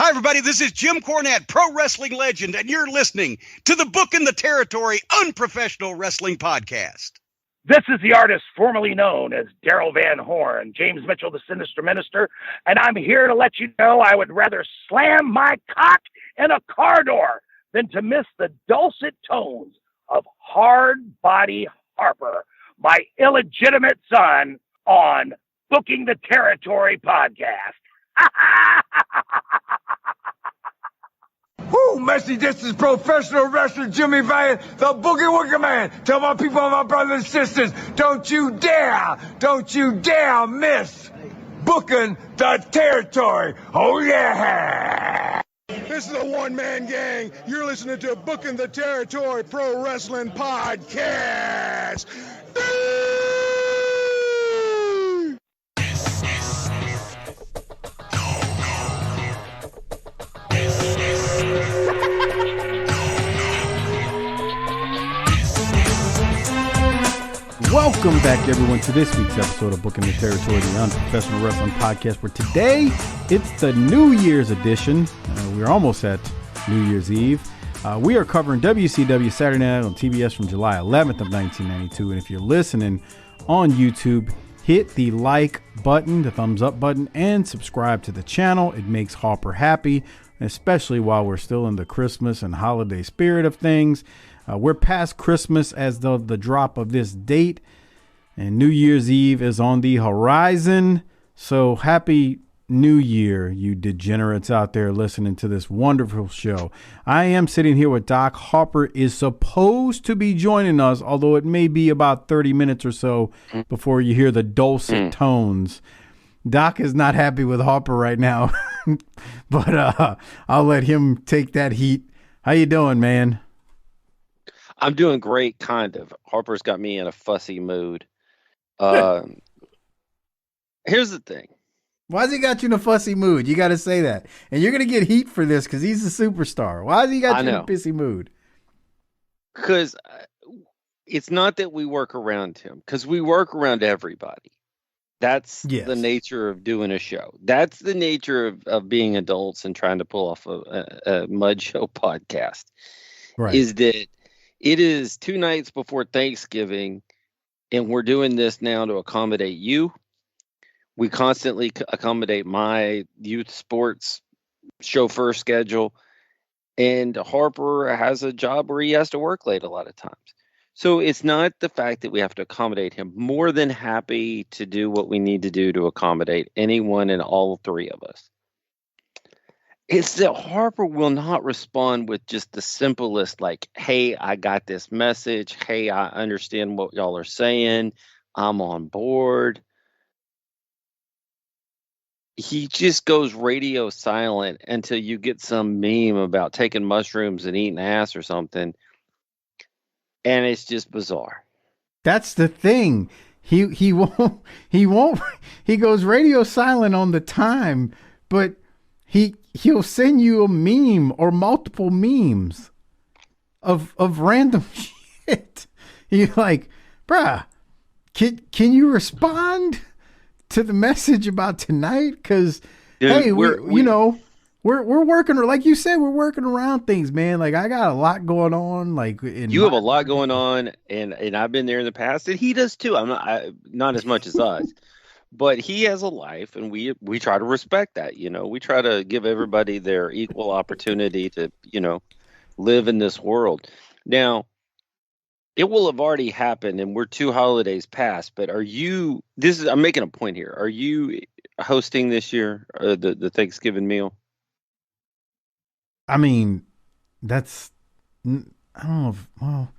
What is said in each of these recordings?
Hi, everybody. This is Jim Cornette, pro wrestling legend, and you're listening to the Book in the Territory Unprofessional Wrestling Podcast. This is the artist formerly known as Daryl Van Horn, James Mitchell, the Sinister Minister, and I'm here to let you know I would rather slam my cock in a car door than to miss the dulcet tones of Hard Body Harper, my illegitimate son, on Booking the Territory podcast. Woo, Messi, this is professional wrestler Jimmy Valiant, the Boogie Woogie Man. Tell my people, my brothers and sisters, don't you dare miss Booking the Territory. Oh, yeah. This is a one-man gang. You're listening to Booking the Territory Pro Wrestling Podcast. Welcome back, everyone, to this week's episode of Booking the Territory, the Unprofessional Wrestling Podcast, where today it's the New Year's edition. We're almost at New Year's Eve. We are covering WCW Saturday Night on TBS from July 11th of 1992. And if you're listening on YouTube, hit the like button, the thumbs up button, and subscribe to the channel. It makes Harper happy, especially while we're still in the Christmas and holiday spirit of things. We're past Christmas as though the drop of this date, and New Year's Eve is on the horizon. So happy New Year, you degenerates out there listening to this wonderful show. I am sitting here with Doc. Harper is supposed to be joining us, although it may be about 30 minutes or so before you hear the dulcet tones. Doc is not happy with Harper right now, but I'll let him take that heat. How you doing, man? I'm doing great, kind of. Harper's got me in a fussy mood. Here's the thing. Why's he got you in a fussy mood? You got to say that. And you're going to get heat for this because he's a superstar. Why has he got you in a pissy mood? Because it's not that we work around him, because we work around everybody. That's the nature of doing a show. That's the nature of being adults and trying to pull off a mud show podcast. Right. Is that it is 2 nights before Thanksgiving, and we're doing this now to accommodate you. We constantly accommodate my youth sports chauffeur schedule, and Harper has a job where he has to work late a lot of times. So it's not the fact that we have to accommodate him. More than happy to do what we need to do to accommodate anyone and all 3 of us. It's that Harper will not respond with just the simplest, like, hey, I got this message. Hey, I understand what y'all are saying. I'm on board. He just goes radio silent until you get some meme about taking mushrooms and eating ass or something. And it's just bizarre. That's the thing. He won't, he goes radio silent on the time, but he'll send you a meme or multiple memes of random shit. You're like, bruh, can you respond to the message about tonight? Because, hey, we're working, like you said, we're working around things, man. Like, I got a lot going on. Like, you have a lot going on, and I've been there in the past, and he does too. Not as much as us. But he has a life, and we try to respect that. We try to give everybody their equal opportunity to, live in this world. Now, it will have already happened, and we're 2 holidays past. But I'm making a point here. Are you hosting this year the Thanksgiving meal? I mean, I don't know.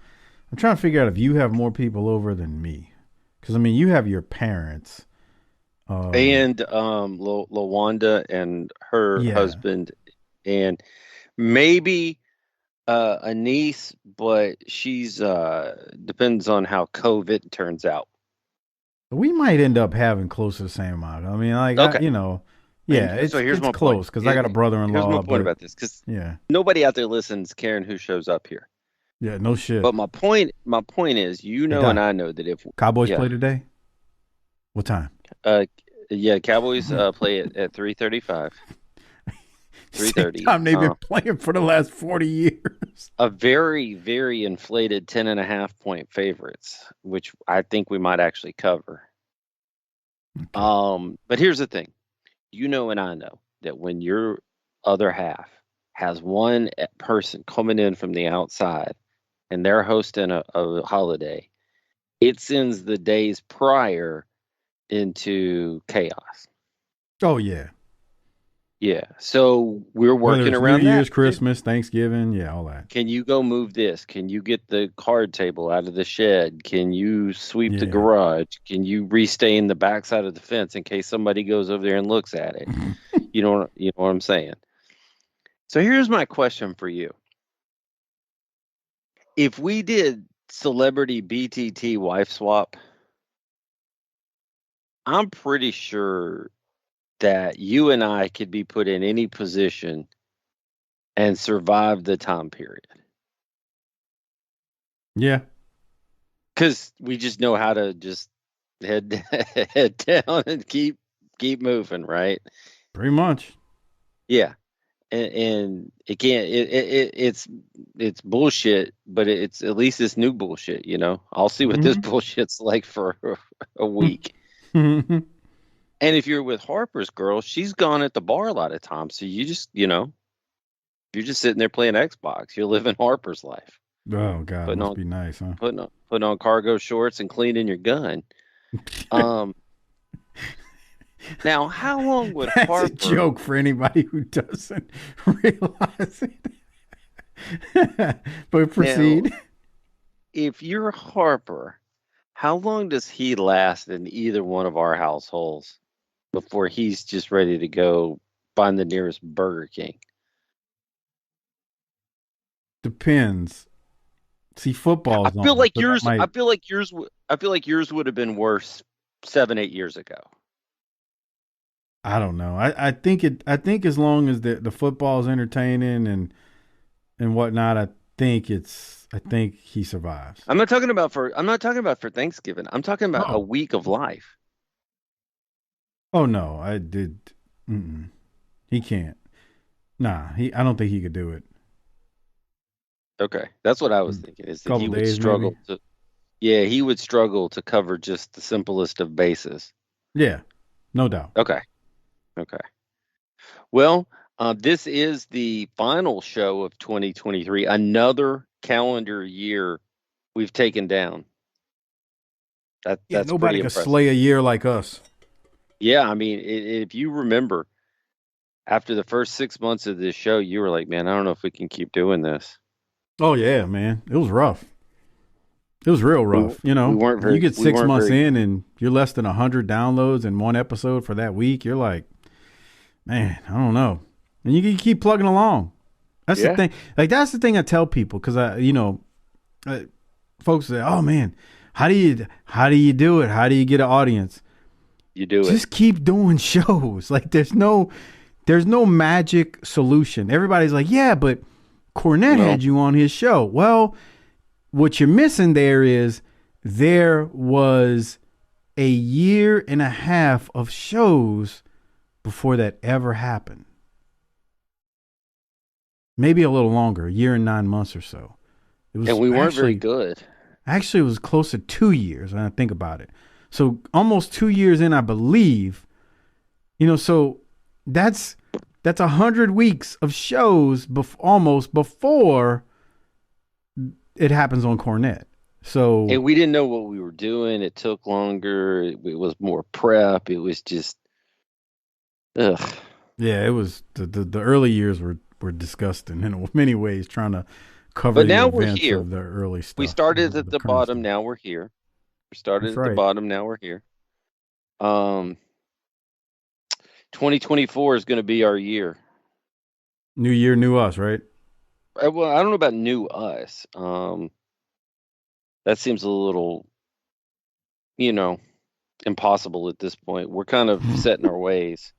I'm trying to figure out if you have more people over than me, because you have your parents. And LaWanda and her husband, and maybe a niece, but she's depends on how COVID turns out. We might end up having close to the same amount. Okay. It's close because I got a brother-in-law. Here's my point about this, because nobody out there listens caring who shows up here. Yeah, no shit. But my point is, and I know that if Cowboys play today, what time? Cowboys play at 3:35. 3:30. Time they've been playing for the last 40 years. A very, very inflated 10.5 point favorites, which I think we might actually cover. Okay. But here's the thing. You know and I know that when your other half has one person coming in from the outside and they're hosting a holiday, it sends the days prior into chaos. Oh, yeah. Yeah. So we're working around New Year's, that. Christmas, Thanksgiving, yeah, all that. Can you go move this? Can you get the card table out of the shed? Can you sweep the garage? Can you restain the backside of the fence in case somebody goes over there and looks at it? You know what I'm saying? So here's my question for you. If we did celebrity BTT wife swap, I'm pretty sure that you and I could be put in any position and survive the time period. Yeah. Because we just know how to just head down and keep moving, right? Pretty much. Yeah. And it can't, it's bullshit, but it's at least it's new bullshit, you know? I'll see what this bullshit's like for a week. And if you're with Harper's girl, she's gone at the bar a lot of times. So you just, you're just sitting there playing Xbox. You're living Harper's life. Oh, God, that must be nice, huh? Putting on cargo shorts and cleaning your gun. Now, how long would That's Harper... a joke for anybody who doesn't realize it. But proceed. Now, if you're Harper, how long does he last in either one of our households before he's just ready to go find the nearest Burger King? Depends. See, football. I feel like yours would have been worse 7-8 years ago. I don't know. I think as long as the football is entertaining and whatnot, I think he survives. I'm not talking about for Thanksgiving. I'm talking about a week of life. Oh no, he can't. Nah, I don't think he could do it. Okay, that's what I was thinking. Is that he would struggle maybe. he would struggle to cover just the simplest of bases. Yeah, no doubt. Okay. Well, this is the final show of 2023. Another calendar year we've taken down. That's nobody can slay a year like us. Yeah, I mean, if you remember, after the first 6 months of this show, you were like, "Man, I don't know if we can keep doing this." Oh yeah, man, it was rough. It was real rough. You get 6 months in and you're less than 100 downloads in one episode for that week. You're like, man, I don't know. And you can keep plugging along. That's the thing. Like, that's the thing I tell people. Cause folks say, oh man, how do you do it? How do you get an audience? You do it. Just keep doing shows. Like there's no magic solution. Everybody's like, yeah, but Cornette had you on his show. Well, what you're missing there was a year and a half of shows before that ever happened. Maybe a little longer, a year and 9 months or so. And we weren't very good. Actually, it was close to 2 years when I think about it. So almost 2 years in, I believe. So that's 100 weeks of shows almost before it happens on Cornette. So, and we didn't know what we were doing. It took longer. It was more prep. It was just, ugh. Yeah, it was the early years were disgusting in many ways, trying to cover the events of the early stuff. We started at the bottom. Now we're here. We started at the bottom. Now we're here. 2024 is going to be our year. New year, new us, right? Well, I don't know about new us. That seems a little, impossible at this point. We're kind of set in our ways.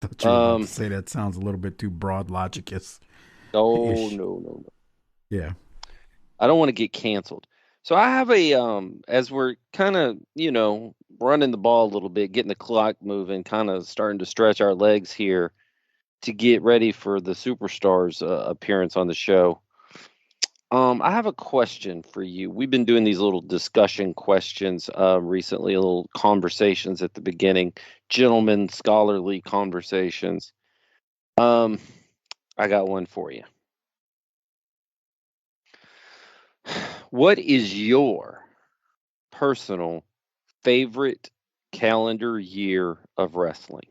Thought you were about to say that sounds a little bit too broad logicus. Oh, no. Yeah. I don't want to get canceled. So I have as we're kind of, running the ball a little bit, getting the clock moving, kind of starting to stretch our legs here. to get ready for the Superstars appearance on the show. I have a question for you. We've been doing these little discussion questions recently, little conversations at the beginning, gentlemen, scholarly conversations. I got one for you. What is your personal favorite calendar year of wrestling?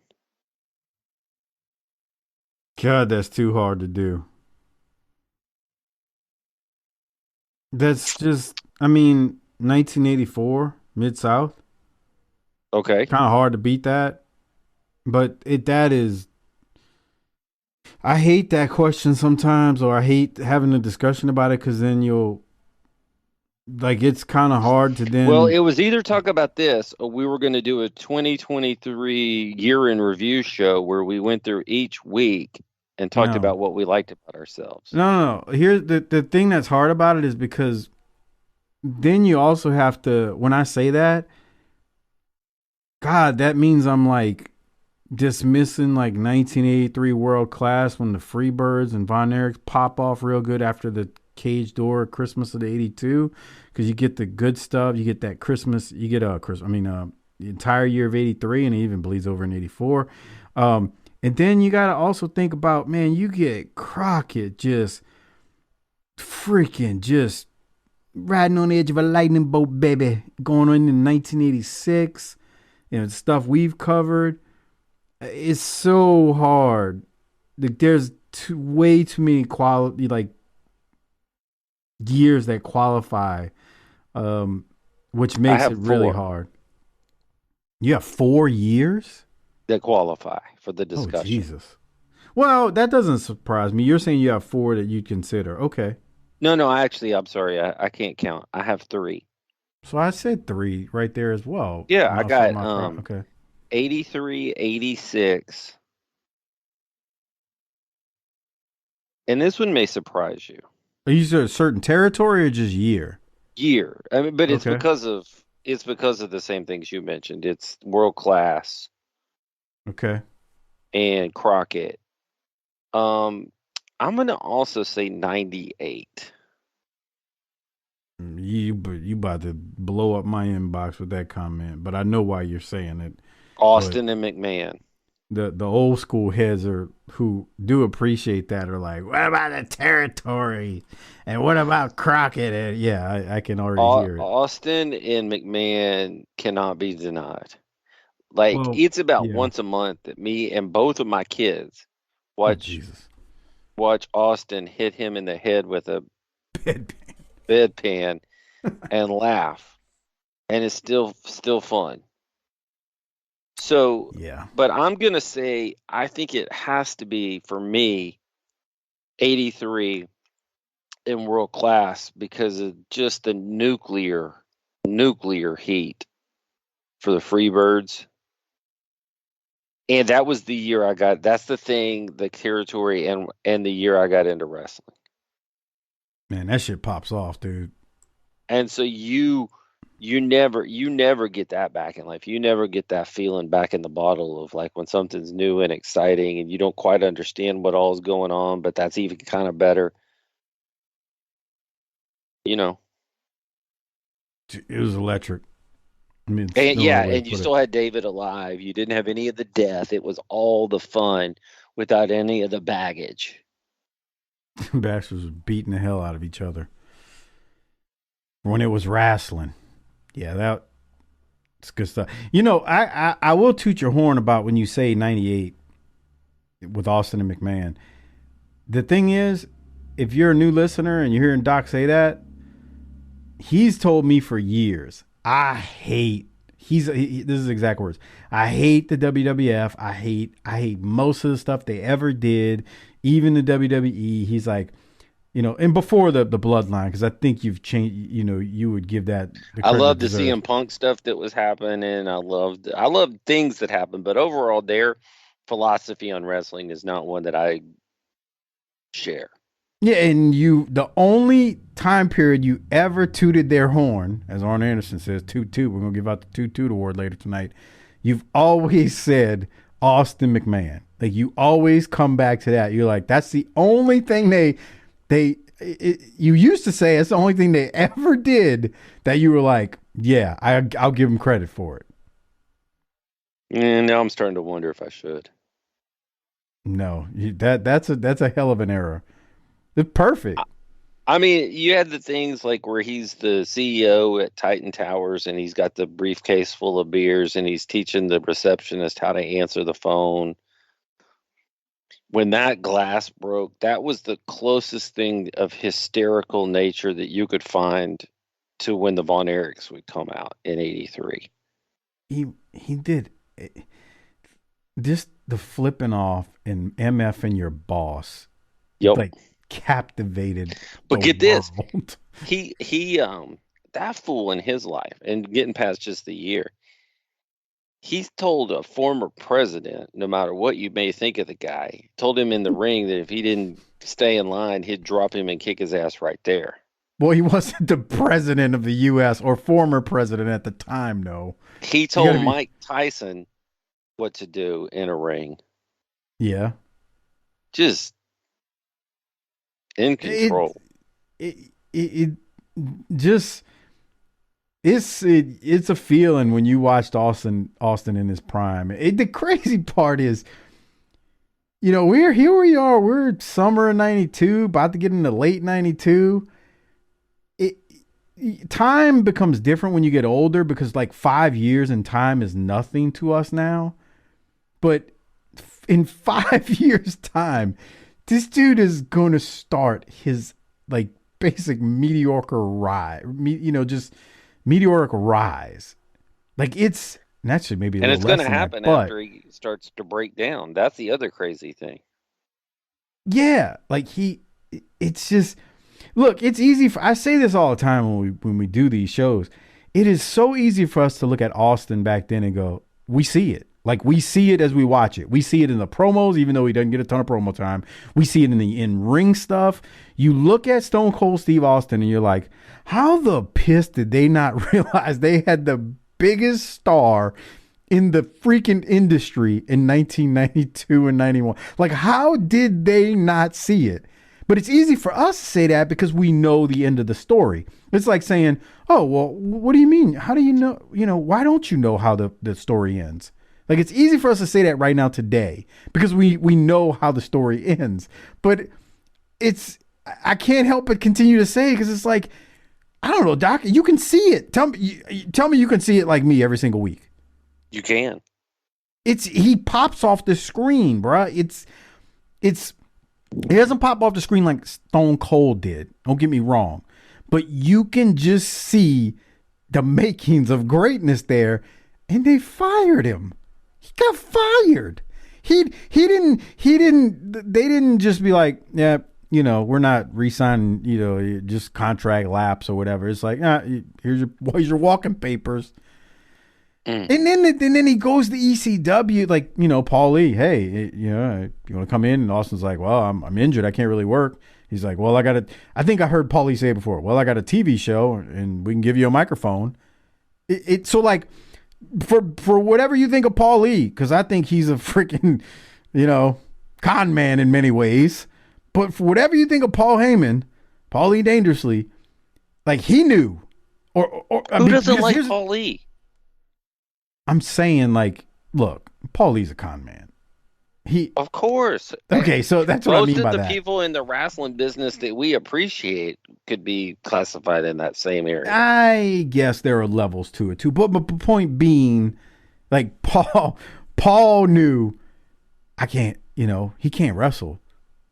God, that's too hard to do. That's just, 1984, Mid-South. Okay. Kind of hard to beat that. But that is, I hate that question sometimes, or I hate having a discussion about it, because then it's kind of hard to then. Well, it was either talk about this, or we were going to do a 2023 year in review show where we went through each week and talked about what we liked about ourselves. No. Here's the thing that's hard about it is because then you also have to, when I say that, God, that means I'm like dismissing like 1983 World Class when the Freebirds and Von Erichs pop off real good after the Cage Door Christmas of the 82, because you get the good stuff. You get that Christmas, you get the entire year of 83, and it even bleeds over in 84. And then you got to also think about, man, you get Crockett just freaking just riding on the edge of a lightning bolt, baby, going on in 1986. Stuff we've covered. It's so hard. There's way too many quality, years that qualify, which makes it really hard. You have 4 years? That qualify for the discussion. Oh, Jesus. Well, that doesn't surprise me. You're saying you have 4 that you consider. Okay. No, actually, I'm sorry. I can't count. I have 3. So I said 3 right there as well. Yeah, I got okay. 83, 86. And this one may surprise you. Are you a certain territory or just year? Year. But it's because of the same things you mentioned. It's World Class. Okay. And Crockett. I'm going to also say 98. You about to blow up my inbox with that comment, but I know why you're saying it. Austin and McMahon. The old school heads who do appreciate that are like, what about the territory? And what about Crockett? And yeah, I can already hear it. Austin and McMahon cannot be denied. It's about once a month that me and both of my kids watch Austin hit him in the head with a bedpan and laugh, and it's still fun. So yeah, but I'm gonna say I think it has to be for me 83 in World Class because of just the nuclear heat for the Freebirds. And that was the year that's the territory and the year I got into wrestling. Man, that shit pops off, dude. And so you never get that back in life. You never get that feeling back in the bottle of like when something's new and exciting and you don't quite understand what all is going on, but that's even kind of better. It was electric. And you still had David alive. You didn't have any of the death. It was all the fun without any of the baggage. Bastards was beating the hell out of each other. When it was wrestling. Yeah, that's good stuff. I will toot your horn about when you say 98 with Austin and McMahon. The thing is, if you're a new listener and you're hearing Doc say that, he's told me for years, this is his exact words. I hate the WWF. I hate most of the stuff they ever did, even the WWE. He's like, and before the bloodline, because I think you've changed, you would give that. I love the CM Punk stuff that was happening. I loved things that happened, but overall their philosophy on wrestling is not one that I share. Yeah, and the only time period you ever tooted their horn, as Arn Anderson says, toot toot, we're going to give out the Toot Toot Award later tonight. You've always said Austin McMahon. Like, you always come back to that. You're like, that's the only thing you used to say it's the only thing they ever did that you were like, yeah, I'll give them credit for it. And now I'm starting to wonder if I should. No, that's a hell of an error. It's perfect. I mean, you had the things like where he's the CEO at Titan Towers and he's got the briefcase full of beers and he's teaching the receptionist how to answer the phone. When that glass broke, that was the closest thing of hysterical nature that you could find to when the Von Erichs would come out in '83. He did just the flipping off and MF and your boss. Yep. Like, captivated. But get this, he that fool in his life, and getting past just the year, he's told a former president, no matter what you may think of the guy, told him in the ring that if he didn't stay in line, he'd drop him and kick his ass right there. Well, he wasn't the president of the U.S. or former president at the time, no. He told Mike Tyson what to do in a ring. Yeah. Just in control. It's a feeling when you watched Austin in his prime. The crazy part is, we're summer of 92, about to get into late 92. Time becomes different when you get older because like 5 years in time is nothing to us now. But in 5 years' time, this dude is going to start his like basic meteoric rise. Like it's actually maybe, and it's going to happen after he starts to break down. That's the other crazy thing. Yeah, like it's just. Look, it's easy. I say this all the time when we do these shows. It is so easy for us to look at Austin back then and go, we see it. Like, we see it as we watch it. We see it in the promos, even though he doesn't get a ton of promo time. We see it in the in-ring stuff. You look at Stone Cold Steve Austin and you're like, how the piss did they not realize they had the biggest star in the freaking industry in 1992 and 91? Like, how did they not see it? But it's easy for us to say that because we know the end of the story. It's like saying, oh, well, what do you mean? How do you know? Why don't you know how the story ends? Like, it's easy for us to say that right now today because we know how the story ends. But I can't help but continue to say it because it's like, I don't know, Doc, you can see it. Tell me you can see it like me every single week. You can. He pops off the screen, bruh. It doesn't pop off the screen like Stone Cold did. Don't get me wrong. But you can just see the makings of greatness there. And they fired him. He got fired. They didn't just be like, yeah, we're not re-signing, just contract lapse or whatever. It's like, here's your walking papers. And then he goes to ECW, like, Paul Lee, hey, you want to come in? And Austin's like, well, I'm injured. I can't really work. He's like, well, I think I heard Paul Lee say before, well, I got a TV show and we can give you a microphone. So like, for whatever you think of Paul Lee, because I think he's a freaking, con man in many ways. But for whatever you think of Paul Heyman, Paul Lee Dangerously, like he knew. Who doesn't like Paul Lee? I'm saying, like, look, Paul Lee's a con man. Of course. Okay, so that's what I mean by that. Most of the people in the wrestling business that we appreciate could be classified in that same area. I guess there are levels to it too. But the point being, like, Paul knew he can't wrestle.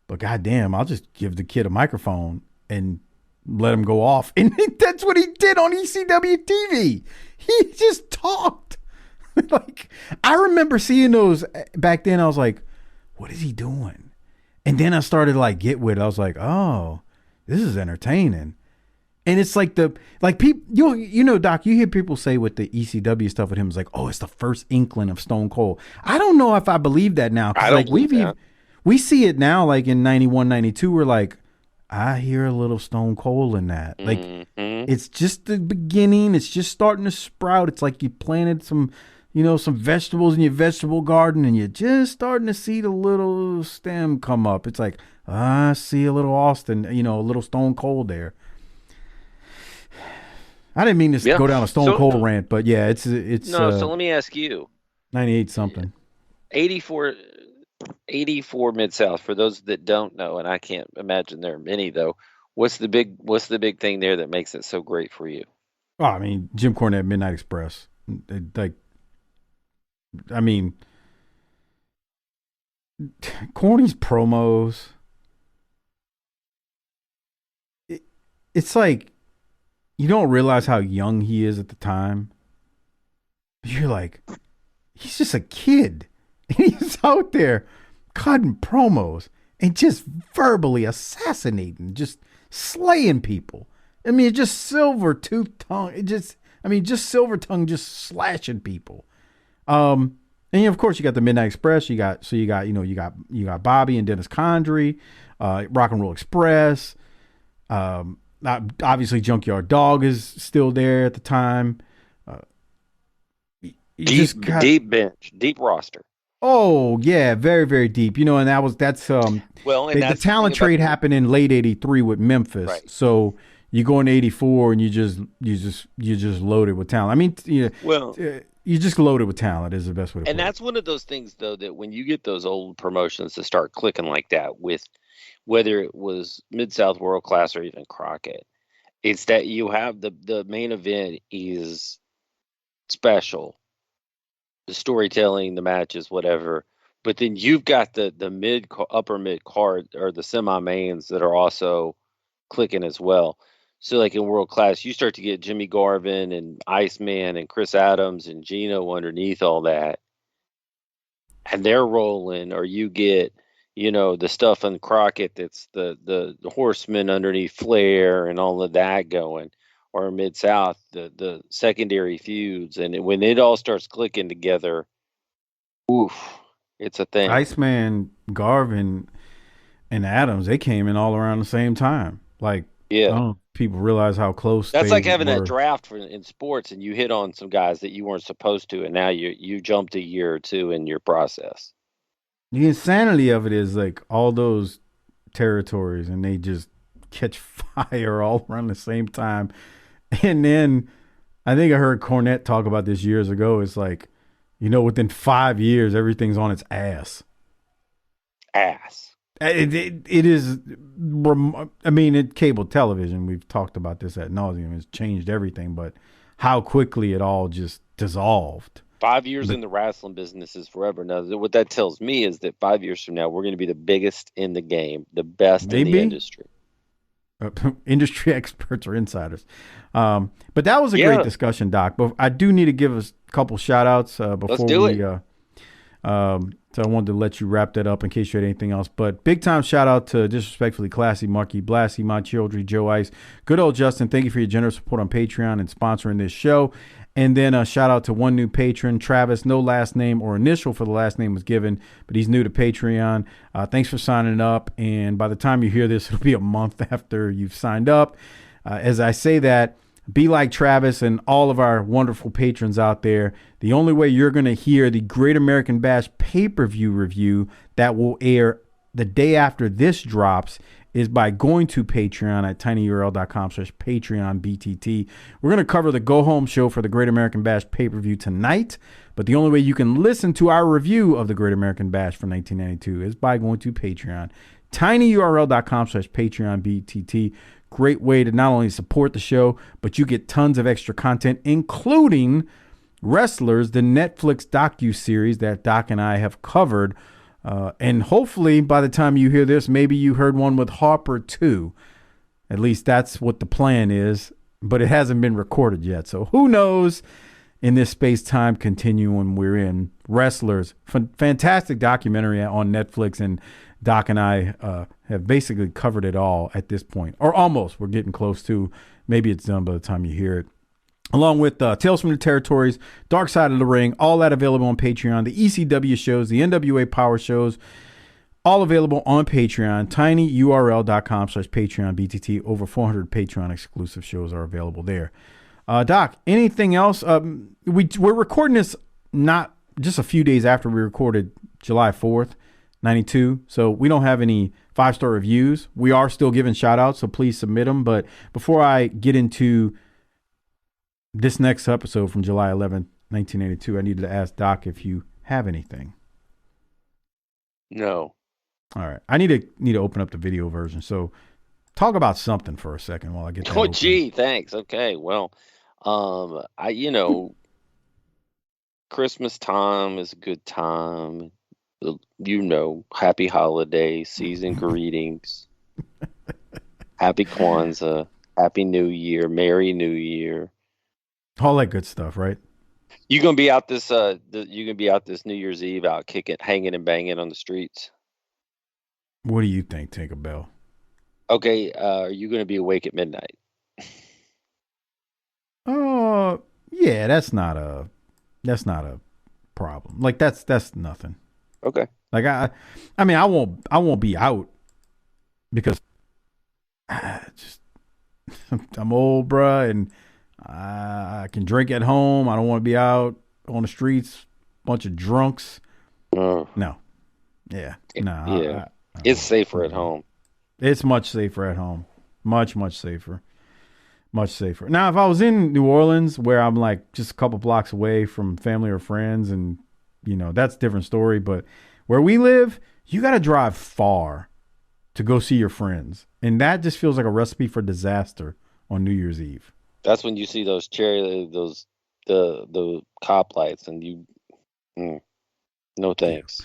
But goddamn, I'll just give the kid a microphone and let him go off. And that's what he did on ECW TV. He just talked. Like, I remember seeing those back then. I was like, what is he doing? And then I started to like get with it. I was like, oh, this is entertaining. And it's like people, Doc, you hear people say with the ECW stuff with him, it's like, oh, it's the first inkling of Stone Cold. I don't know if I believe that now. I don't believe that. We see it now, like in 91, 92, we're like, I hear a little Stone Cold in that. Like, it's just the beginning. It's just starting to sprout. It's like you planted some some vegetables in your vegetable garden and you're just starting to see the little stem come up. It's like, I see a little Austin, a little Stone Cold there. I didn't mean to go down a Stone Cold rant, but yeah, it's no. So let me ask you, 98 something, 84 Mid-South. For those that don't know, and I can't imagine there are many though. What's the big thing there that makes it so great for you? Oh, I mean, Jim Cornette, Midnight Express. Corny's promos. It's like you don't realize how young he is at the time. You're like, he's just a kid. And he's out there cutting promos and just verbally assassinating, just slaying people. I mean, just silver tooth tongue. Just silver tongue, just slashing people. And of course you got the Midnight Express. You got Bobby and Dennis Condrey, Rock and Roll Express. Obviously Junkyard Dog is still there at the time. Deep bench, deep roster. Oh yeah, very, very deep. And that's the talent trade happened in late '83 with Memphis. Right. So you go into '84 and you just loaded with talent. I mean, you just loaded with talent is the best way to put it. And that's one of those things though that when you get those old promotions to start clicking like that, with whether it was Mid-South, World Class, or even Crockett, it's that you have the main event is special. The storytelling, the matches, whatever, but then you've got the upper mid card or the semi mains that are also clicking as well. So like in World Class, you start to get Jimmy Garvin and Iceman and Chris Adams and Gino underneath all that, and they're rolling. Or you get the stuff in Crockett that's the Horsemen underneath Flair and all of that going. Or Mid-South, the secondary feuds. And when it all starts clicking together, oof, it's a thing. Iceman, Garvin, and Adams, they came in all around the same time. Like, yeah, I don't know if people realize how close that's like having that draft in sports and you hit on some guys that you weren't supposed to, and now you jumped a year or two in your process. The insanity of it is like all those territories and they just catch fire all around the same time. And then I think I heard Cornette talk about this years ago. It's like, within 5 years, everything's on its ass. It is. I mean, in cable television, we've talked about this ad nauseum. It's changed everything, but how quickly it all just dissolved. 5 years in the wrestling business is forever. Now, what that tells me is that 5 years from now, we're going to be the biggest in the game, the best in the industry. Industry experts or insiders. But that was a great discussion, Doc. But I do need to give us a couple shout outs before Let's do it. So I wanted to let you wrap that up in case you had anything else. But big time shout out to Disrespectfully Classy, Marky Blassie, My Children, Joe Ice, good old Justin. Thank you for your generous support on Patreon and sponsoring this show. And then a shout out to one new patron, Travis. No last name or initial for the last name was given, but he's new to Patreon. Thanks for signing up. And by the time you hear this, it'll be a month after you've signed up. As I say that, be like Travis and all of our wonderful patrons out there. The only way you're going to hear the Great American Bash pay-per-view review that will air the day after this drops is by going to Patreon at tinyurl.com/PatreonBTT. We're going to cover the go-home show for the Great American Bash pay-per-view tonight, but the only way you can listen to our review of the Great American Bash for 1992 is by going to Patreon. tinyurl.com/PatreonBTT. Great way to not only support the show, but you get tons of extra content, including Wrestlers, the Netflix docu-series that Doc and I have covered. And hopefully by the time you hear this, maybe you heard one with Harper too. At least that's what the plan is, but it hasn't been recorded yet. So who knows in this space-time continuum we're in. Wrestlers, fantastic documentary on Netflix, and Doc and I have basically covered it all at this point, or almost. We're getting close to. Maybe it's done by the time you hear it. Along with Tales from the Territories, Dark Side of the Ring, all that available on Patreon. The ECW shows, the NWA Power shows, all available on Patreon. tinyurl.com/PatreonBTT. Over 400 Patreon exclusive shows are available there. Doc, anything else? We're recording this not just a few days after we recorded July 4th, 92. So we don't have any 5-star reviews. We are still giving shout outs, so please submit them. But before I get into this next episode from July 11th, 1982, I needed to ask Doc if you have anything. No. All right. I need to open up the video version. So talk about something for a second while I get that open. Gee, thanks. Okay. Well, Christmas time is a good time. Happy holiday season greetings. Happy Kwanzaa. Happy New Year. Merry New Year. All that good stuff, right? You gonna be out this New Year's Eve out kicking, hanging and banging on the streets? What do you think, Tinkerbell? Okay, are you gonna be awake at midnight? Yeah, that's not a problem. Like that's nothing. Okay. Like I mean I won't be out because I'm old, bruh, and I can drink at home. I don't want to be out on the streets, bunch of drunks. No. Yeah. No. Yeah. It's safer at home. It's much safer at home. Much safer. Much safer. Now, if I was in New Orleans, where I'm like just a couple blocks away from family or friends, and that's a different story. But where we live, you got to drive far to go see your friends, and that just feels like a recipe for disaster on New Year's Eve. That's when you see those the cop lights, and you, no thanks.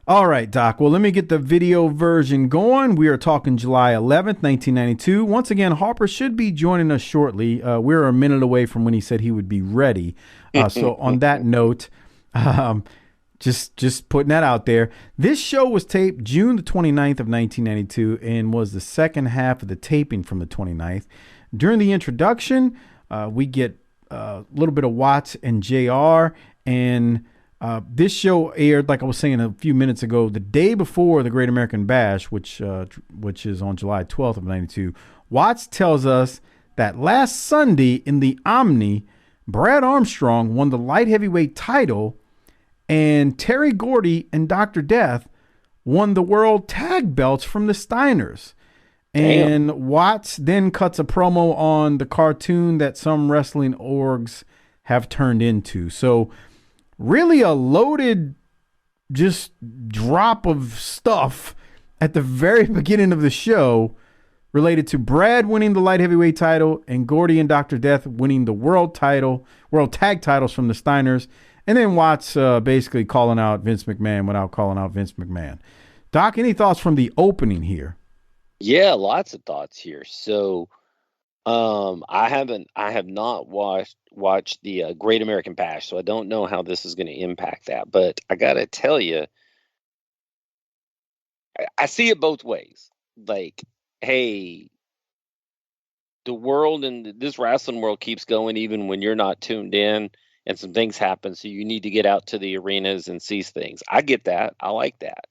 All right, Doc. Well, let me get the video version going. We are talking July 11th, 1992. Once again, Harper should be joining us shortly. We're a minute away from when he said he would be ready. So on that note, just putting that out there. This show was taped June the 29th of 1992 and was the second half of the taping from the 29th. During the introduction, we get a little bit of Watts and JR, and this show aired, like I was saying a few minutes ago, the day before the Great American Bash, which is on July 12th of 92. Watts tells us that last Sunday in the Omni, Brad Armstrong won the light heavyweight title, and Terry Gordy and Dr. Death won the world tag belts from the Steiners. And damn. Watts then cuts a promo on the cartoon that some wrestling orgs have turned into. So really a loaded just drop of stuff at the very beginning of the show related to Brad winning the light heavyweight title and Gordy and Dr. Death winning the world tag titles from the Steiners. And then Watts basically calling out Vince McMahon without calling out Vince McMahon. Doc, any thoughts from the opening here? Yeah, lots of thoughts here. So, I have not watched the Great American Bash, so I don't know how this is going to impact that. But I gotta tell you, I see it both ways. Like, hey, the world and this wrestling world keeps going even when you're not tuned in, and some things happen, so you need to get out to the arenas and see things. I get that. I like that.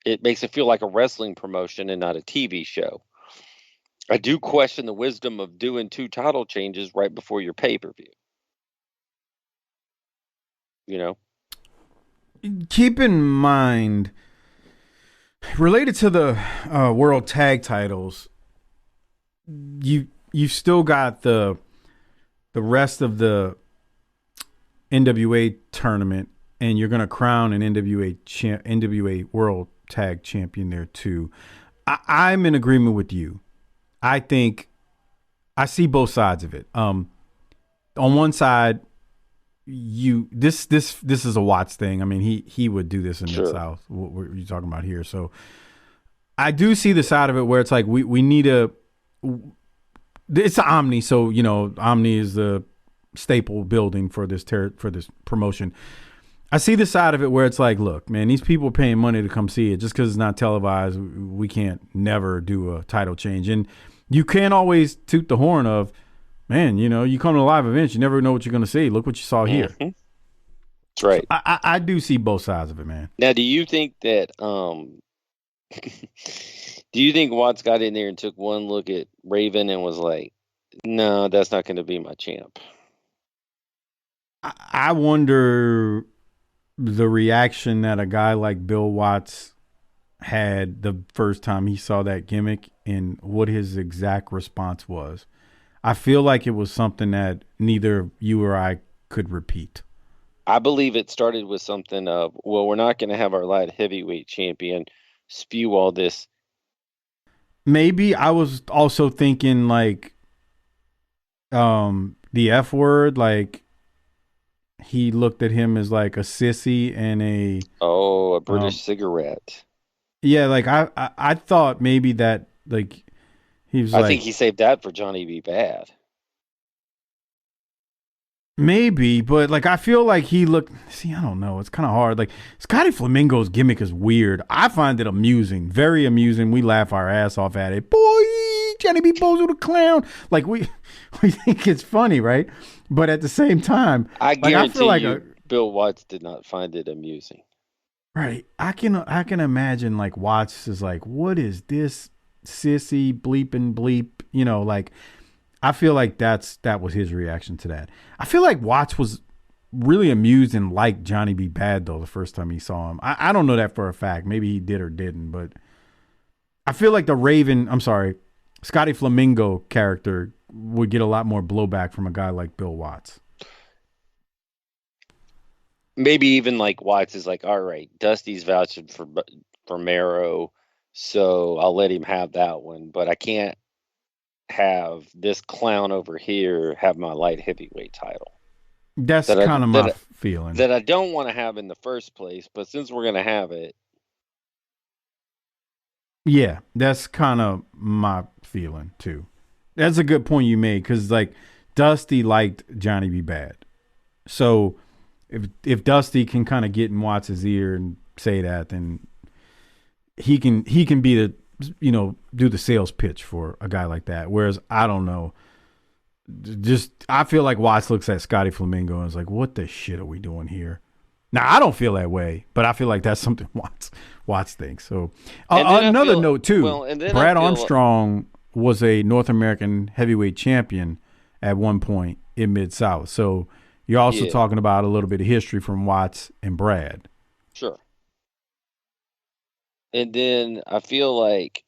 It makes it feel like a wrestling promotion and not a TV show. I do question the wisdom of doing 2 title changes right before your pay-per-view. Keep in mind, related to the world tag titles, you've still got the rest of NWA tournament, and you're going to crown an NWA World Tag Champion there too. I'm in agreement with you. I think I see both sides of it. On one side, this is a Watts thing. I mean, he would do this in Mid-South. What you're talking about here. So I do see the side of it where it's like we need a. It's an Omni, so Omni is the staple building for this promotion. I see the side of it where it's like, look, man, these people are paying money to come see it. Just because it's not televised, we can't never do a title change. And you can't always toot the horn of, man, you come to live events, you never know what you're going to see. Look what you saw here. Mm-hmm. That's right. So I do see both sides of it, man. Now, do you think that do you think Watts got in there and took one look at Raven and was like, no, that's not going to be my champ? I wonder the reaction that a guy like Bill Watts had the first time he saw that gimmick and what his exact response was. I feel like it was something that neither you or I could repeat. I believe it started with something of, well, we're not going to have our light heavyweight champion spew all this. Maybe I was also thinking like the F word, like he looked at him as like a sissy and a British cigarette. Yeah, like I thought maybe that like he was I think he saved that for Johnny B. Bad. Maybe, but like I feel like he looked. See, I don't know. It's kind of hard. Like Scotty Flamingo's gimmick is weird. I find it amusing, very amusing. We laugh our ass off at it. Boy, Johnny B. Bozo the clown. Like we think it's funny, right? But at the same time, I guarantee you, Bill Watts did not find it amusing. Right. I can imagine like Watts is like, what is this sissy bleeping bleep? You know, like. I feel like that was his reaction to that. I feel like Watts was really amused and liked Johnny B. Bad, though, the first time he saw him. I don't know that for a fact. Maybe he did or didn't, but I feel like Scotty Flamingo character would get a lot more blowback from a guy like Bill Watts. Maybe even like Watts is like, all right, Dusty's vouching for Mero, so I'll let him have that one, but I can't have this clown over here have my light heavyweight title. That's kind of my feeling. That I don't want to have in the first place, but since we're going to have it. Yeah, that's kind of my feeling too. That's a good point you made because like Dusty liked Johnny B. Bad. So if Dusty can kind of get in Watts' ear and say that, then he can be the, you know, do the sales pitch for a guy like that. Whereas I don't know, I feel like Watts looks at Scotty Flamingo and is like, what the shit are we doing here? Now I don't feel that way, but I feel like that's something Watts thinks. So another note too, Brad Armstrong was a North American heavyweight champion at one point in Mid-South. So you're also talking about a little bit of history from Watts and Brad. Sure. And then I feel like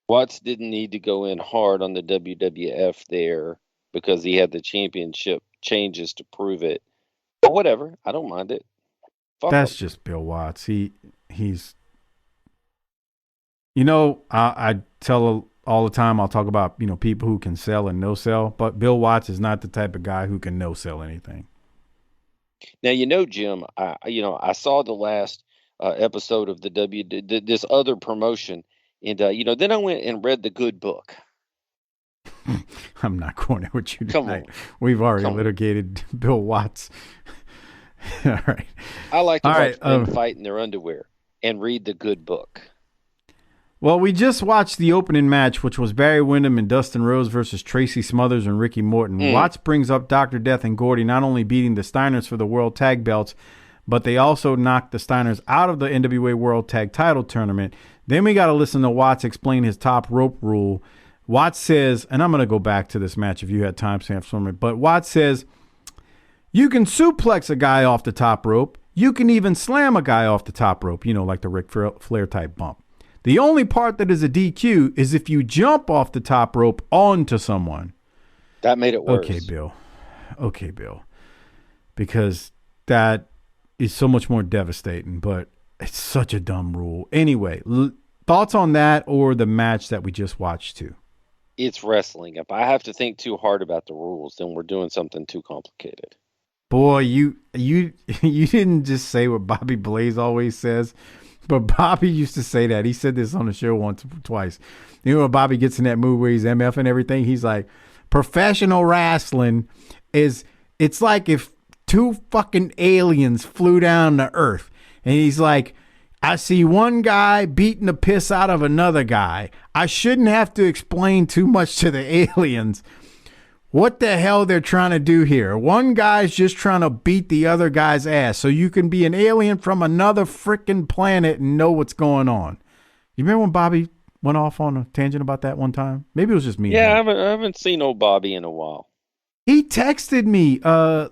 Watts didn't need to go in hard on the WWF there because he had the championship changes to prove it. But whatever, I don't mind it. That's just Bill Watts. He's, you know, I tell all the time, I'll talk about, you know, people who can sell and no sell, but Bill Watts is not the type of guy who can no sell anything. Now, you know, Jim, I saw the last episode of this other promotion, and then I went and read the good book. I'm not going there with you tonight. We've already litigated Bill Watts. All right. I like to watch men fight in their underwear and read the good book. Well, we just watched the opening match, which was Barry Windham and Dustin Rhodes versus Tracy Smothers and Ricky Morton. Watts brings up Dr. Death and Gordy not only beating the Steiners for the World Tag Belts, but they also knocked the Steiners out of the NWA World Tag Title Tournament. Then we got to listen to Watts explain his top rope rule. Watts says, and I'm going to go back to this match if you had timestamps from it, but Watts says, you can suplex a guy off the top rope. You can even slam a guy off the top rope, you know, like the Ric Flair type bump. The only part that is a DQ is if you jump off the top rope onto someone. That made it worse. Okay, Bill. Because that is so much more devastating, but it's such a dumb rule. Anyway, thoughts on that or the match that we just watched too? It's wrestling. If I have to think too hard about the rules, then we're doing something too complicated. Boy, you didn't just say what Bobby Blaze always says, but Bobby used to say that. He said this on the show once or twice. You know when Bobby gets in that mood where he's MF and everything, he's like, professional wrestling it's like if two fucking aliens flew down to Earth. And he's like, I see one guy beating the piss out of another guy. I shouldn't have to explain too much to the aliens what the hell they're trying to do here. One guy's just trying to beat the other guy's ass so you can be an alien from another freaking planet and know what's going on. You remember when Bobby went off on a tangent about that one time? Maybe it was just me. Yeah, I haven't seen old Bobby in a while. He texted me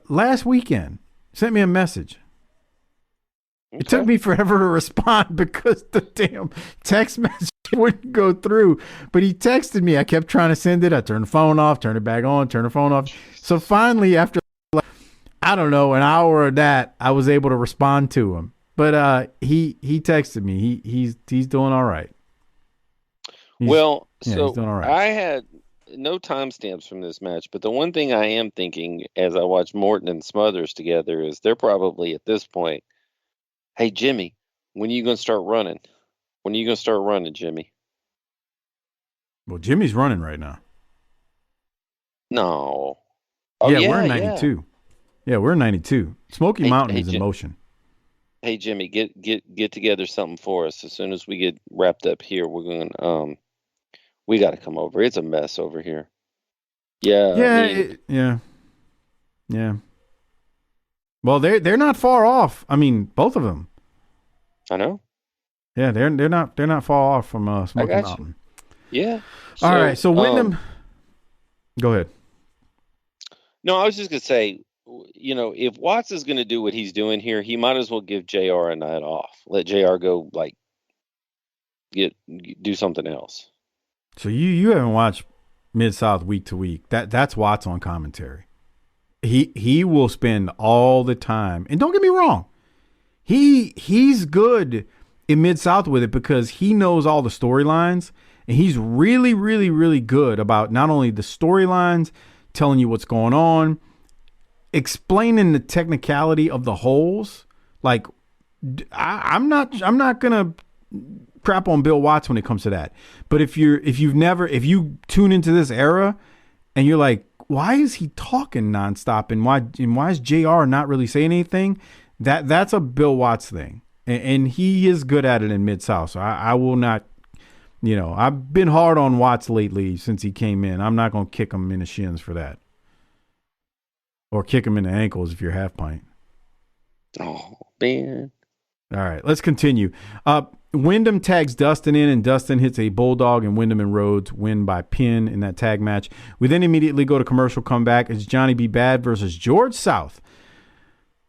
last weekend, sent me a message. Okay. It took me forever to respond because the damn text message wouldn't go through. But he texted me. I kept trying to send it. I turned the phone off, turn it back on, turn the phone off. So finally, after, I don't know, an hour of that, I was able to respond to him. But he texted me. He's doing all right. He's doing all right. I had no timestamps from this match, but the one thing I am thinking as I watch Morton and Smothers together is they're probably at this point, hey, Jimmy, when are you going to start running? When are you going to start running, Jimmy? Well, Jimmy's running right now. No. Oh, yeah, we're in 92. Yeah, we're in 92. Smoky Mountain is in motion. Hey, Jimmy, get together something for us. As soon as we get wrapped up here, we're going we got to come over. It's a mess over here. Yeah. Yeah. Well, they're not far off. I mean, both of them. I know. Yeah, they're not far off from Smoky Mountain. Yeah. All right. So Wyndham, go ahead. No, I was just gonna say, if Watts is gonna do what he's doing here, he might as well give JR a night off. Let JR go do something else. So you haven't watched Mid-South week to week. That's Watts on commentary. He will spend all the time, and don't get me wrong, he's good in Mid-South with it because he knows all the storylines, and he's really, really, really good about not only the storylines, telling you what's going on, explaining the technicality of the holes. Like, I'm not gonna crap on Bill Watts when it comes to that. But if you tune into this era and you're like, why is he talking nonstop and why is JR not really saying anything? That's a Bill Watts thing. And he is good at it in Mid-South. So I will not, I've been hard on Watts lately since he came in. I'm not going to kick him in the shins for that. Or kick him in the ankles if you're half pint. Oh, man. All right, let's continue. Wyndham tags Dustin in, and Dustin hits a bulldog, and Wyndham and Rhodes win by pin in that tag match. We then immediately go to commercial comeback. It's Johnny B. Bad versus George South.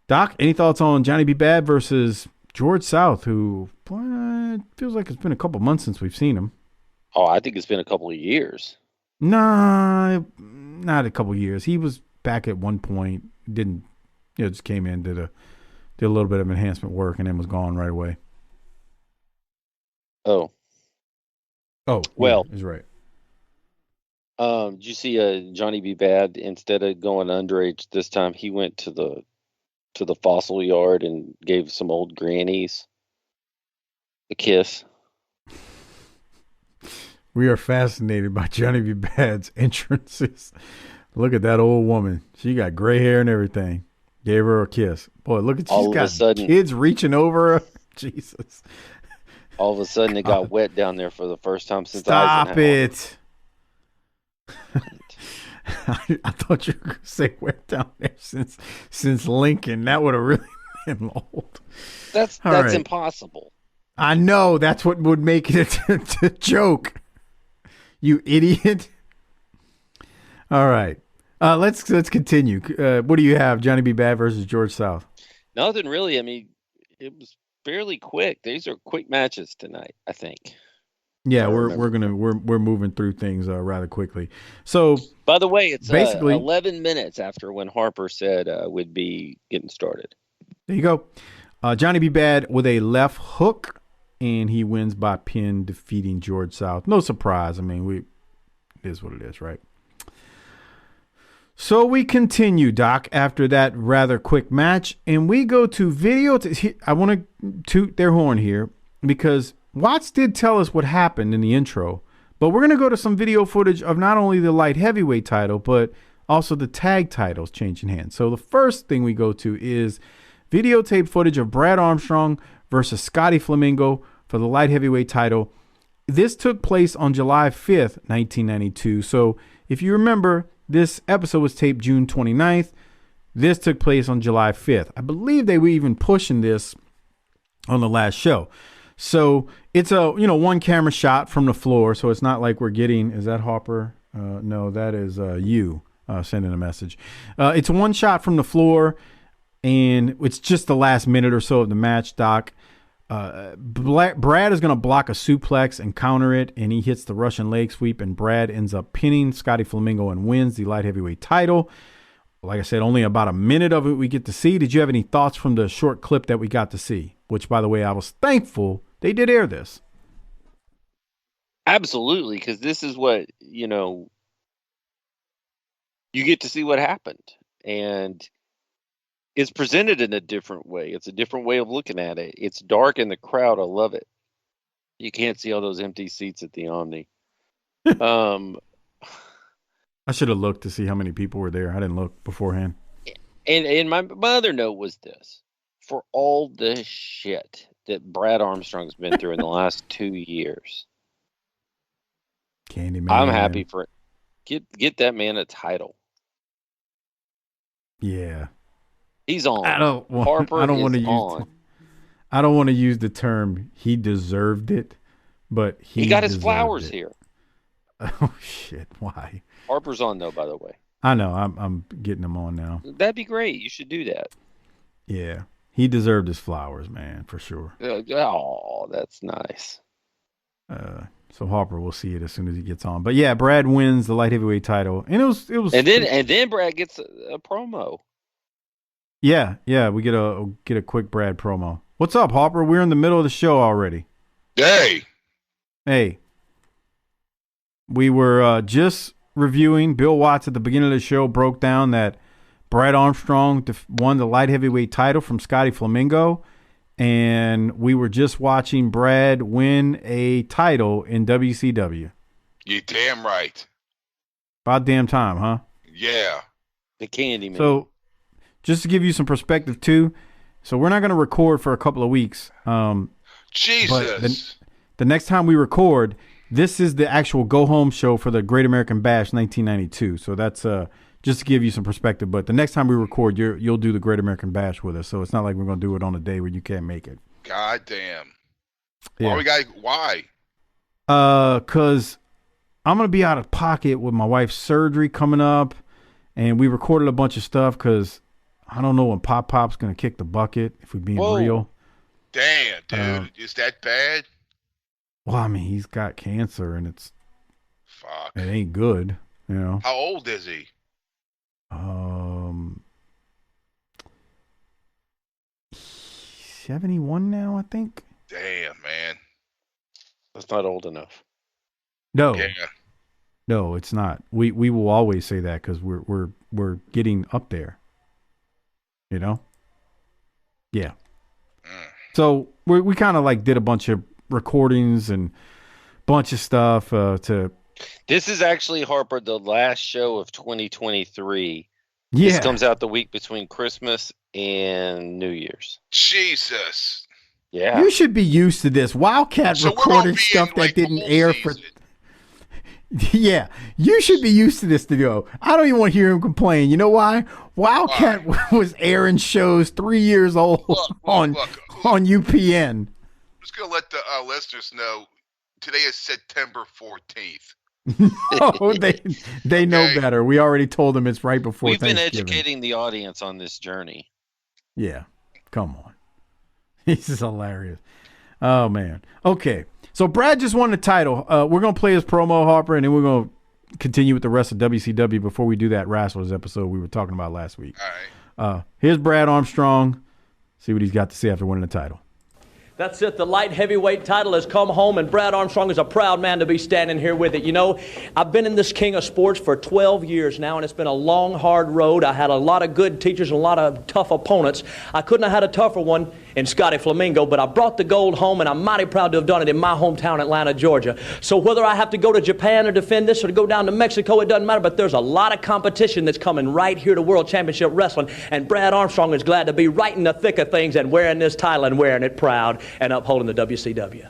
Doc, any thoughts on Johnny B. Bad versus George South, who it feels like it's been a couple months since we've seen him? Oh, I think it's been a couple of years. Nah, not a couple of years. He was back at one point, just came in, did a little bit of enhancement work, and then was gone right away. Oh, well, yeah, he's right. Did you see Johnny B. Bad? Instead of going underage this time, he went to the fossil yard and gave some old grannies a kiss. We are fascinated by Johnny B. Bad's entrances. Look at that old woman. She got gray hair and everything. Gave her a kiss. Boy, look at she's got kids reaching over her. Jesus. All of a sudden, it got wet down there for the first time since Stop it. I thought you were going to say wet down there since Lincoln. That would have really been old. That's right. Impossible. I know. That's what would make it a joke. You idiot. All right. Let's continue. What do you have? Johnny B. Bad versus George South. Nothing really. I mean, it was fairly quick. These are quick matches tonight, I think. Yeah, we're moving through things rather quickly. So, by the way, it's basically 11 minutes after when Harper said we'd be getting started. There you go. Johnny B. Bad with a left hook, and he wins by pin, defeating George South. No surprise. I mean, it is what it is, right? So we continue, Doc, after that rather quick match, and we go to video. I want to toot their horn here because Watts did tell us what happened in the intro, but we're going to go to some video footage of not only the light heavyweight title, but also the tag titles changing hands. So the first thing we go to is videotape footage of Brad Armstrong versus Scotty Flamingo for the light heavyweight title. This took place on July 5th, 1992. So if you remember, this episode was taped June 29th. This took place on July 5th. I believe they were even pushing this on the last show. So it's a one camera shot from the floor. So it's not like we're getting, is that Harper? No, that is you. sending a message. It's one shot from the floor, and it's just the last minute or so of the match, Doc. Brad is going to block a suplex and counter it, and he hits the Russian leg sweep, and Brad ends up pinning Scotty Flamingo and wins the light heavyweight title. Like I said, only about a minute of it we get to see. Did you have any thoughts from the short clip that we got to see? Which, by the way, I was thankful they did air this. Absolutely, because this is what, you get to see what happened. And it's presented in a different way. It's a different way of looking at it. It's dark in the crowd. I love it. You can't see all those empty seats at the Omni. I should have looked to see how many people were there. I didn't look beforehand. And my other note was this. For all the shit that Brad Armstrong's been through in the last 2 years, Candyman. I'm happy for it. Get that man a title. Yeah. He's on. Harper I don't want to use the term he deserved it, but he got his flowers here. Oh shit! Why? Harper's on though, by the way. I know. I'm getting him on now. That'd be great. You should do that. Yeah, he deserved his flowers, man, for sure. Oh, that's nice. So Harper, we'll see it as soon as he gets on. But yeah, Brad wins the light heavyweight title, and it was. And then Brad gets a promo. Yeah, we get a quick Brad promo. What's up, Harper? We're in the middle of the show already. Hey. We were just reviewing. Bill Watts at the beginning of the show broke down that Brad Armstrong won the light heavyweight title from Scotty Flamingo, and we were just watching Brad win a title in WCW. You damn right. About damn time, huh? Yeah. The Candyman. So, just to give you some perspective too, so we're not going to record for a couple of weeks. Jesus. But the next time we record, this is the actual go-home show for the Great American Bash 1992. So that's just to give you some perspective. But the next time we record, you'll do the Great American Bash with us. So it's not like we're going to do it on a day where you can't make it. God damn. Yeah. Why? Because I'm going to be out of pocket with my wife's surgery coming up. And we recorded a bunch of stuff because I don't know when Pop's going to kick the bucket, if we're being real. Damn, dude. Is that bad? Well, I mean, he's got cancer, and it ain't ain't good, How old is he? 71 now, I think. Damn, man. That's not old enough. No. Yeah. No, it's not. We will always say that because we're getting up there. Yeah. So we kind of like did a bunch of recordings and bunch of stuff to. This is actually, Harper, the last show of 2023. Yeah. This comes out the week between Christmas and New Year's. Jesus. Yeah. You should be used to this. Wildcat recorded stuff that didn't air for. Yeah, you should be used to this to go. I don't even want to hear him complain. You know why? Wildcat was airing shows 3 years old on UPN. I'm just going to let the listeners know today is September 14th. Oh, they know better. We already told them it's right before Thanksgiving. We've been educating the audience on this journey. Yeah, come on. This is hilarious. Oh, man. Okay. So Brad just won the title. We're going to play his promo, Harper, and then we're going to continue with the rest of WCW before we do that Wrestlers episode we were talking about last week. All right. Here's Brad Armstrong. See what he's got to say after winning the title. That's it. The light heavyweight title has come home, and Brad Armstrong is a proud man to be standing here with it. I've been in this king of sports for 12 years now, and it's been a long, hard road. I had a lot of good teachers and a lot of tough opponents. I couldn't have had a tougher one in Scotty Flamingo, but I brought the gold home, and I'm mighty proud to have done it in my hometown, Atlanta, Georgia. So whether I have to go to Japan or defend this or to go down to Mexico, it doesn't matter, but there's a lot of competition that's coming right here to World Championship Wrestling, and Brad Armstrong is glad to be right in the thick of things and wearing this title and wearing it proud and upholding the WCW.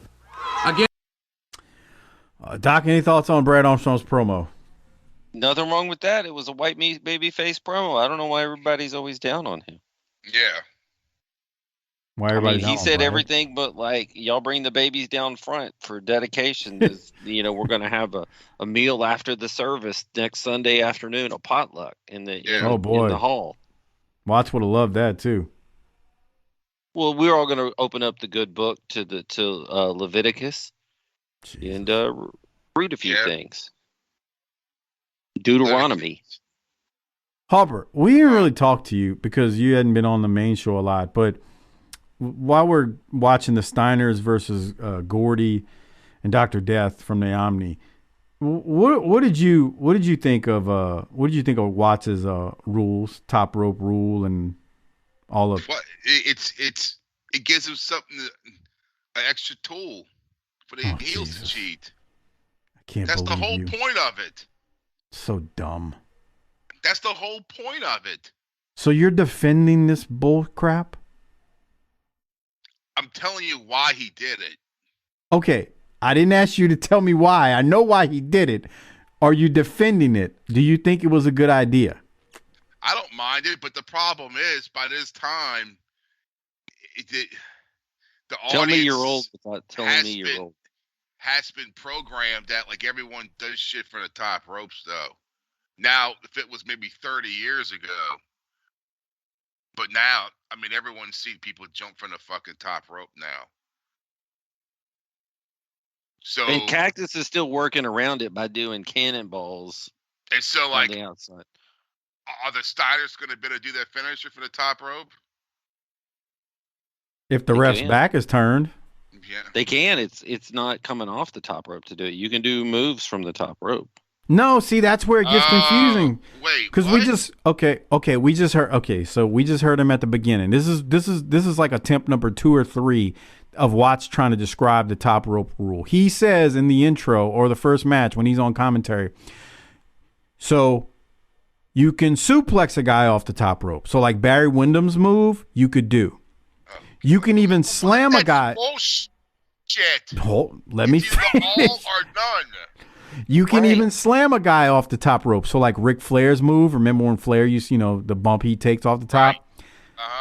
Again, Doc, any thoughts on Brad Armstrong's promo? Nothing wrong with that. It was a white baby face promo. I don't know why everybody's always down on him. Yeah. Why everybody? He said everything, but like y'all bring the babies down front for dedication. We're going to have a meal after the service next Sunday afternoon, a potluck in the in the hall. Watch would have loved that too. Well, we're all going to open up the good book to Leviticus and read a few things. Deuteronomy. Harper, we didn't really talk to you because you hadn't been on the main show a lot, but while we're watching the Steiners versus Gordy and Dr. Death from the Omni, what did you think of Watts' rules, top rope rule, and all of? What it gives him something, an extra tool for the heels to cheat. I can't. That's the whole point of it. So dumb. That's the whole point of it. So you're defending this bull crap? I'm telling you why he did it. Okay, I didn't ask you to tell me why. I know why he did it. Are you defending it? Do you think it was a good idea? I don't mind it, but the problem is, by this time, the audience has been programmed that like everyone does shit for the top ropes, though. Now, if it was maybe 30 years ago, but now, I mean, everyone's seen people jump from the fucking top rope now. So, and Cactus is still working around it by doing cannonballs. And so, like, on the outside. Are the Steiners going to be able to do that finisher for the top rope? If the ref's back is turned. Yeah. They can. It's not coming off the top rope to do it. You can do moves from the top rope. No, see, that's where it gets confusing. Wait, because we just heard him at the beginning. This is like attempt number 2 or 3 of Watts trying to describe the top rope rule. He says in the intro or the first match when he's on commentary, so you can suplex a guy off the top rope. So like Barry Windham's move, you could do. You can even slam a guy. Bullshit. Let me finish. All or none. You can even slam a guy off the top rope. So like Ric Flair's move, remember when Flair used, the bump he takes off the top? Right.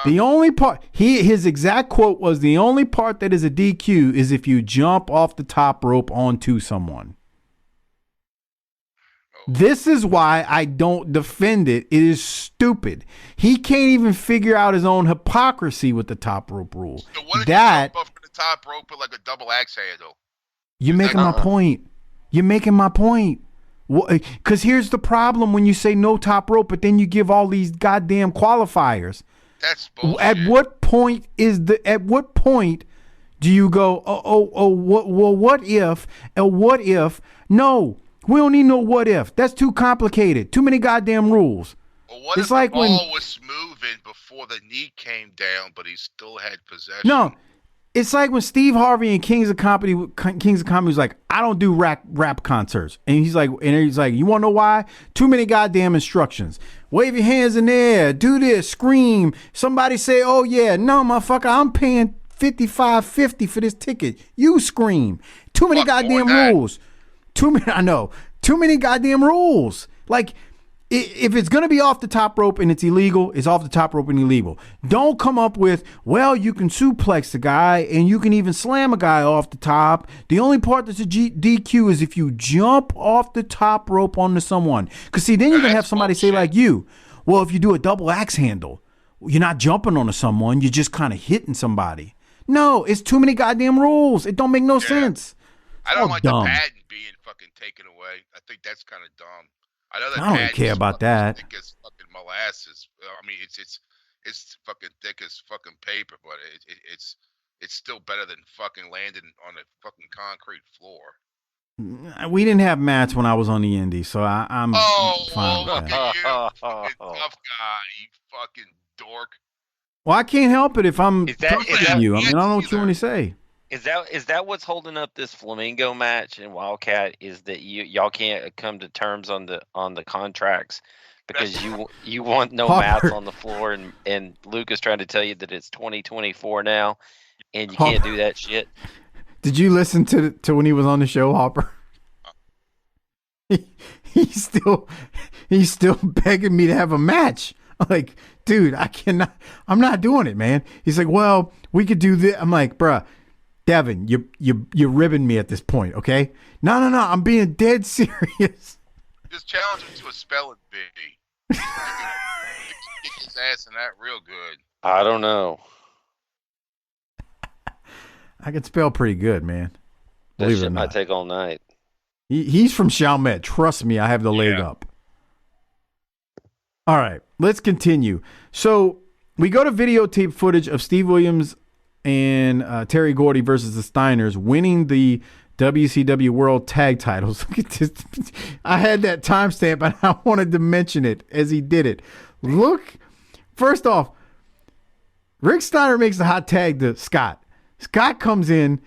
The only part, his exact quote was, the only part that is a DQ is if you jump off the top rope onto someone. This is why I don't defend it. It is stupid. He can't even figure out his own hypocrisy with the top rope rule. So what if you jump off the top rope with like a double axe handle? You're making my point. You're making my point. Because here's the problem when you say no top rope, but then you give all these goddamn qualifiers. That's bullshit. At what point do you go, what if? No, we don't need no what if. That's too complicated. Too many goddamn rules. Well, what if the ball was moving before the knee came down, but he still had possession? No. It's like when Steve Harvey and Kings of Comedy was like, I don't do rap concerts. And he's like, you want to know why? Too many goddamn instructions. Wave your hands in the air. Do this. Scream. Somebody say, oh, yeah. No, motherfucker, I'm paying $55.50 for this ticket. You scream. Too many goddamn rules. Too many goddamn rules. Like, if it's going to be off the top rope and it's illegal, it's off the top rope and illegal. Don't come up with, well, you can suplex the guy and you can even slam a guy off the top. The only part that's a DQ is if you jump off the top rope onto someone. Because, see, then you're going to have somebody say like you, well, if you do a double axe handle, you're not jumping onto someone. You're just kind of hitting somebody. No, it's too many goddamn rules. It don't make no sense. I don't like the patent being fucking taken away. I think that's kind of dumb. I don't care about that. Thick as fucking molasses. I mean, it's fucking thick as fucking paper, but it's still better than fucking landing on a fucking concrete floor. We didn't have mats when I was on the indie, so I'm fine with that. You fucking tough guy, you fucking dork. Well, I can't help it if I'm talking to you. I mean, I don't know what you want to say. Is that what's holding up this Flamingo match and Wildcat? Is that y'all can't come to terms on the contracts because you want no mats on the floor and Luke is trying to tell you that it's 2024 now and you can't do that shit. Did you listen to when he was on the show, Harper? He's still begging me to have a match. I'm like, dude, I'm not doing it, man. He's like, well, we could do this. I'm like, bruh, Devin, you're ribbing me at this point, okay? No, I'm being dead serious. Just challenge him to a spelling bee. Kick his ass in that real good. I don't know. I can spell pretty good, man. That shit might take all night. He's from Chalmette. Trust me, I have the leg up. All right, let's continue. So we go to videotape footage of Steve Williams and Terry Gordy versus the Steiners winning the WCW World Tag Titles. Look at this. I had that timestamp, and I wanted to mention it as he did it. Look, first off, Rick Steiner makes the hot tag to Scott. Scott comes in,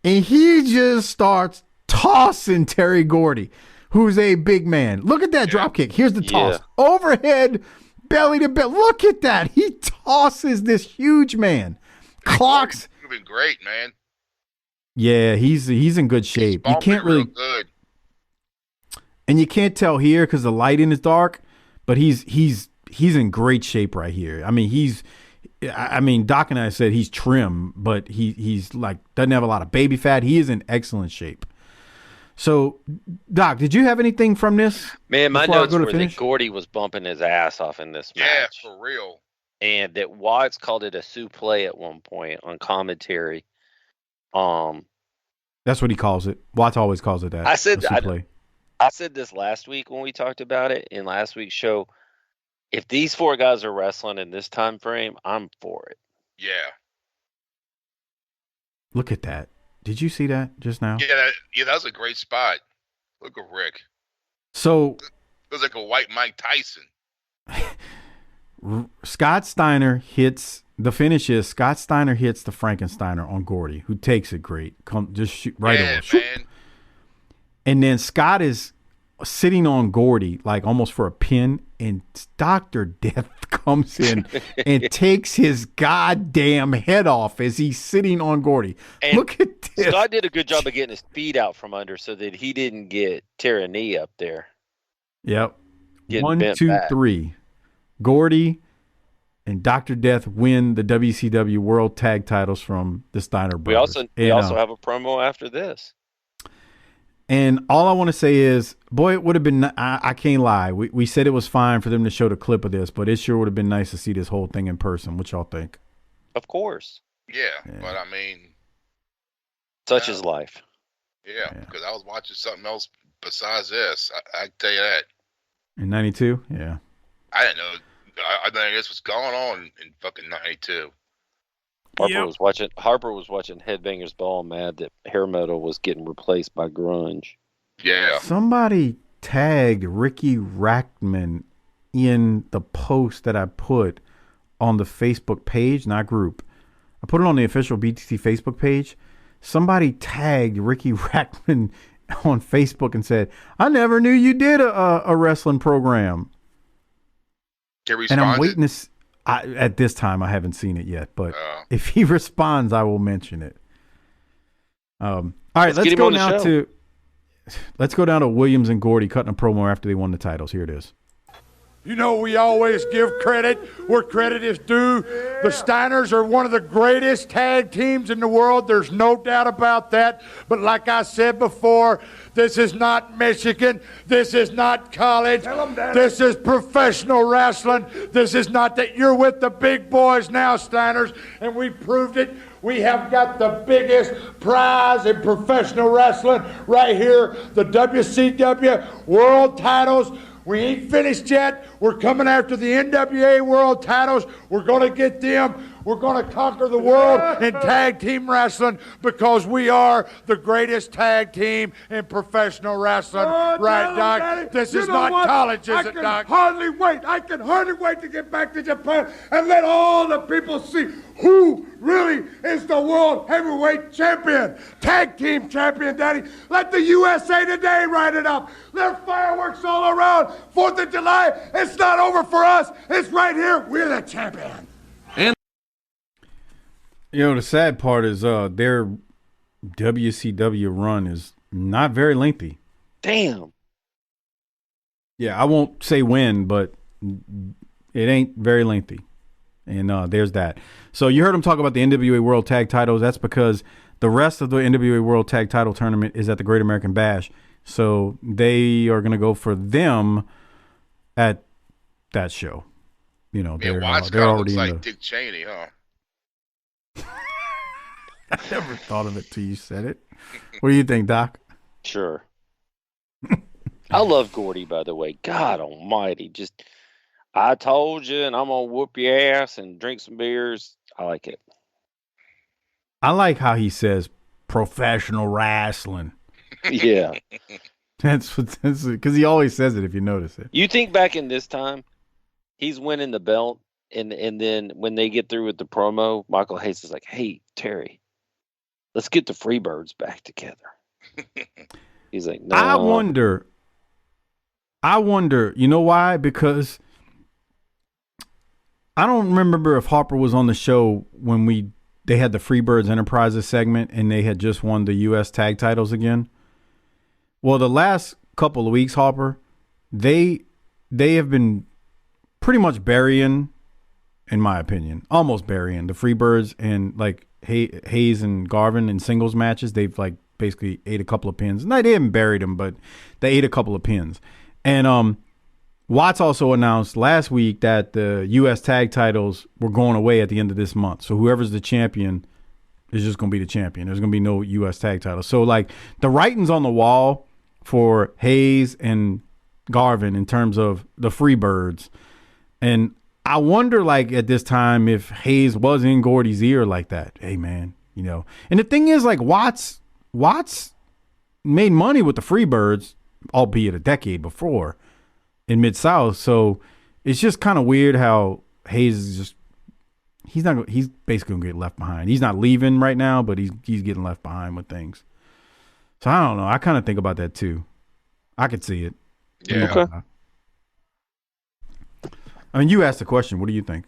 and he just starts tossing Terry Gordy, who's a big man. Look at that drop kick. Here's the toss. Overhead, belly to belly. Look at that. He tosses this huge man. Clocks. You've been great, man. Yeah, he's in good shape. You can't really good. And you can't tell here because the lighting is dark, but he's in great shape right here. I mean, Doc and I said he's trim, but he's like doesn't have a lot of baby fat. He is in excellent shape. So, Doc, did you have anything from this? Man, my notes were that Gordy was bumping his ass off in this match. Yeah, for real. And that Watts called it a suplex at one point on commentary. That's what he calls it. Watts always calls it that. I said this last week when we talked about it in last week's show. If these four guys are wrestling in this time frame, I'm for it. Yeah. Look at that. Did you see that just now? Yeah, that was a great spot. Look at Rick. So it was like a white Mike Tyson. Scott Steiner hits the finish is Scott Steiner hits the Frankensteiner on Gordy, who takes it great. Just shoot right over. Man. And then Scott is sitting on Gordy like almost for a pin, and Dr. Death comes in and takes his goddamn head off as he's sitting on Gordy. And look at this. Scott did a good job of getting his feet out from under so that he didn't get tear a knee up there. Yep. 1, 2, 3. Gordy and Dr. Death win the WCW World Tag Titles from the Steiner brothers. We also have a promo after this. And all I want to say is, boy, it would have been, I can't lie. We said it was fine for them to show the clip of this, but it sure would have been nice to see this whole thing in person. What y'all think? Of course. Yeah. But I mean. Such is life. Yeah, because I was watching something else besides this. I can tell you that. In 92? Yeah. I didn't know. I think this was going on in fucking 92. Harper was watching Headbangers Ball, mad that hair metal was getting replaced by grunge. Yeah. Somebody tagged Ricky Rackman in the post that I put on the Facebook page, not group. I put it on the official BTC Facebook page. Somebody tagged Ricky Rackman on Facebook and said, "I never knew you did a wrestling program." And I'm waiting to. At this time, I haven't seen it yet, but if he responds, I will mention it. All right, let's go down to Williams and Gordy cutting a promo after they won the titles. Here it is. You know, we always give credit where credit is due. The Steiners are one of the greatest tag teams in the world. There's no doubt about that. But like I said before, this is not Michigan. This is not college. This is professional wrestling. This is not that you're with the big boys now, Steiners, and we proved it. We have got the biggest prize in professional wrestling right here, the WCW World Titles. We ain't finished yet. We're coming after the NWA World Titles. We're going to get them. We're going to conquer the world in tag team wrestling because we are the greatest tag team in professional wrestling. Right, Doc? Daddy, this is not college, is it, Doc? I can hardly wait to get back to Japan and let all the people see who really is the world heavyweight champion, tag team champion, Daddy. Let the USA Today write it up. Let fireworks all around. 4th of July, it's not over for us. It's right here. We're the champion. You know, the sad part is their WCW run is not very lengthy. Damn. Yeah, I won't say when, but It ain't very lengthy. And there's that. So you heard him talk about the NWA World Tag Titles. That's because the rest of the NWA World Tag Title Tournament is at the Great American Bash. So they are going to go for them at that show. You know, they're already looks in like Dick Cheney, huh? I never thought of it till you said it. What do you think, Doc? Sure. I love Gordy, by the way. God almighty. Just, I told you, and I'm going to whoop your ass and drink some beers. I like it. I like how he says professional wrestling. Yeah. That's because he always says it if you notice it. You think back in this time, he's winning the belt, and then when they get through with the promo, Michael Hayes is like, hey, Terry, let's get the Freebirds back together. He's like, no. I wonder, you know why? Because I don't remember if Harper was on the show when they had the Freebirds Enterprises segment and they had just won the U.S. tag titles again. Well, the last couple of weeks, Harper, they have been pretty much burying, in my opinion, almost burying the Freebirds and like Hayes and Garvin in singles matches. They've like basically ate a couple of pins. No, they haven't buried them, but they ate a couple of pins. And Watts also announced last week that the U.S. tag titles were going away at the end of this month. So whoever's the champion is just going to be the champion. There's going to be no U.S. tag titles. So like the writing's on the wall for Hayes and Garvin in terms of the Freebirds. And I wonder, like, at this time, if Hayes was in Gordy's ear like that. Hey, man, you know. And the thing is, like, Watts made money with the Freebirds, albeit a decade before, in Mid-South. So it's just kind of weird how Hayes is just he's basically going to get left behind. He's not leaving right now, but he's getting left behind with things. So I don't know. I kind of think about that too. I could see it. Yeah. Okay. I mean, you asked the question. What do you think?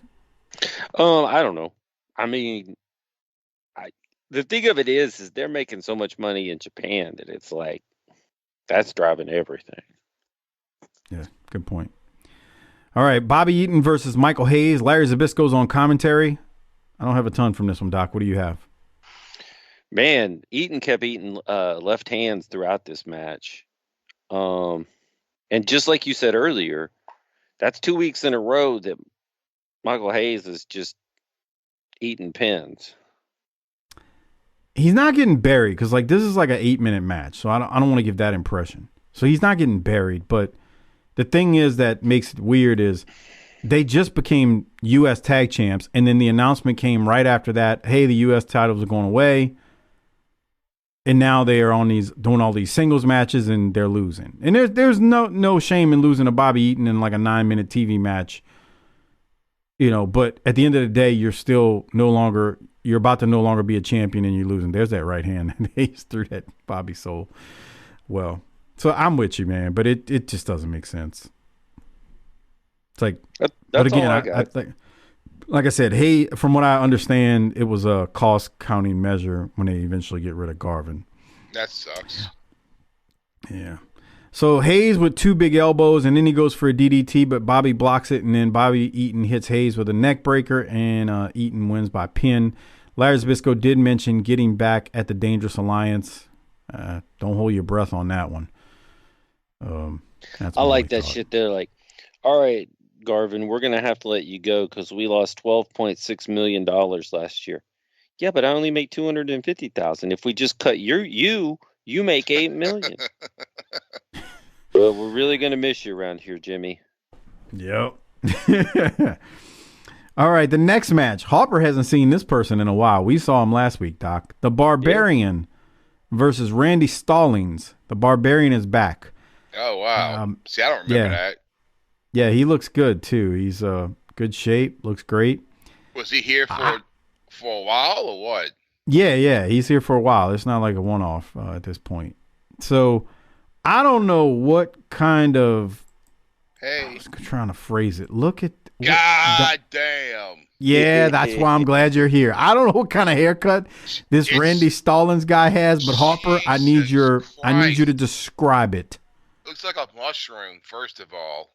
I don't know. I mean, the thing of it is they're making so much money in Japan that it's like that's driving everything. Yeah, good point. All right, Bobby Eaton versus Michael Hayes. Larry Zbyszko's on commentary. I don't have a ton from this one, Doc. What do you have? Man, Eaton kept eating left hands throughout this match. And just like you said earlier, that's 2 weeks in a row that Michael Hayes is just eating pins. He's not getting buried because, like, this is like an 8-minute match, so I don't want to give that impression. So he's not getting buried, but the thing is that makes it weird is they just became U.S. tag champs, and then the announcement came right after that, hey, the U.S. titles are going away, and now they are doing all these singles matches, and they're losing. And there's no shame in losing to Bobby Eaton in like a 9-minute TV match, you know, but at the end of the day, you're about to no longer be a champion and you're losing. There's that right hand. And Hayes threw that Bobby Soul. Well, so I'm with you, man, but it just doesn't make sense. It's like, but again, I like I said, hey, from what I understand, it was a cost counting measure when they eventually get rid of Garvin. That sucks. Yeah. So Hayes with 2 big elbows, and then he goes for a DDT, but Bobby blocks it, and then Bobby Eaton hits Hayes with a neck breaker, and Eaton wins by pin. Larry Zbyszko did mention getting back at the Dangerous Alliance. Don't hold your breath on that one. I like that shit. They're like, all right, Garvin, we're going to have to let you go because we lost $12.6 million last year. Yeah, but I only make $250,000. If we just cut you make $8 million. Well, we're really going to miss you around here, Jimmy. Yep. All right, the next match. Harper hasn't seen this person in a while. We saw him last week, Doc. The Barbarian versus Randy Stallings. The Barbarian is back. Oh, wow. See, I don't remember that. Yeah, he looks good, too. He's good shape. Looks great. Was he here for a while or what? Yeah. He's here for a while. It's not like a one-off at this point. So I don't know what kind of. Hey. I was trying to phrase it. Look at. God damn. Yeah, that's why I'm glad you're here. I don't know what kind of haircut this Randy Stallings guy has, but Harper, I need you to describe it. Looks like a mushroom, first of all.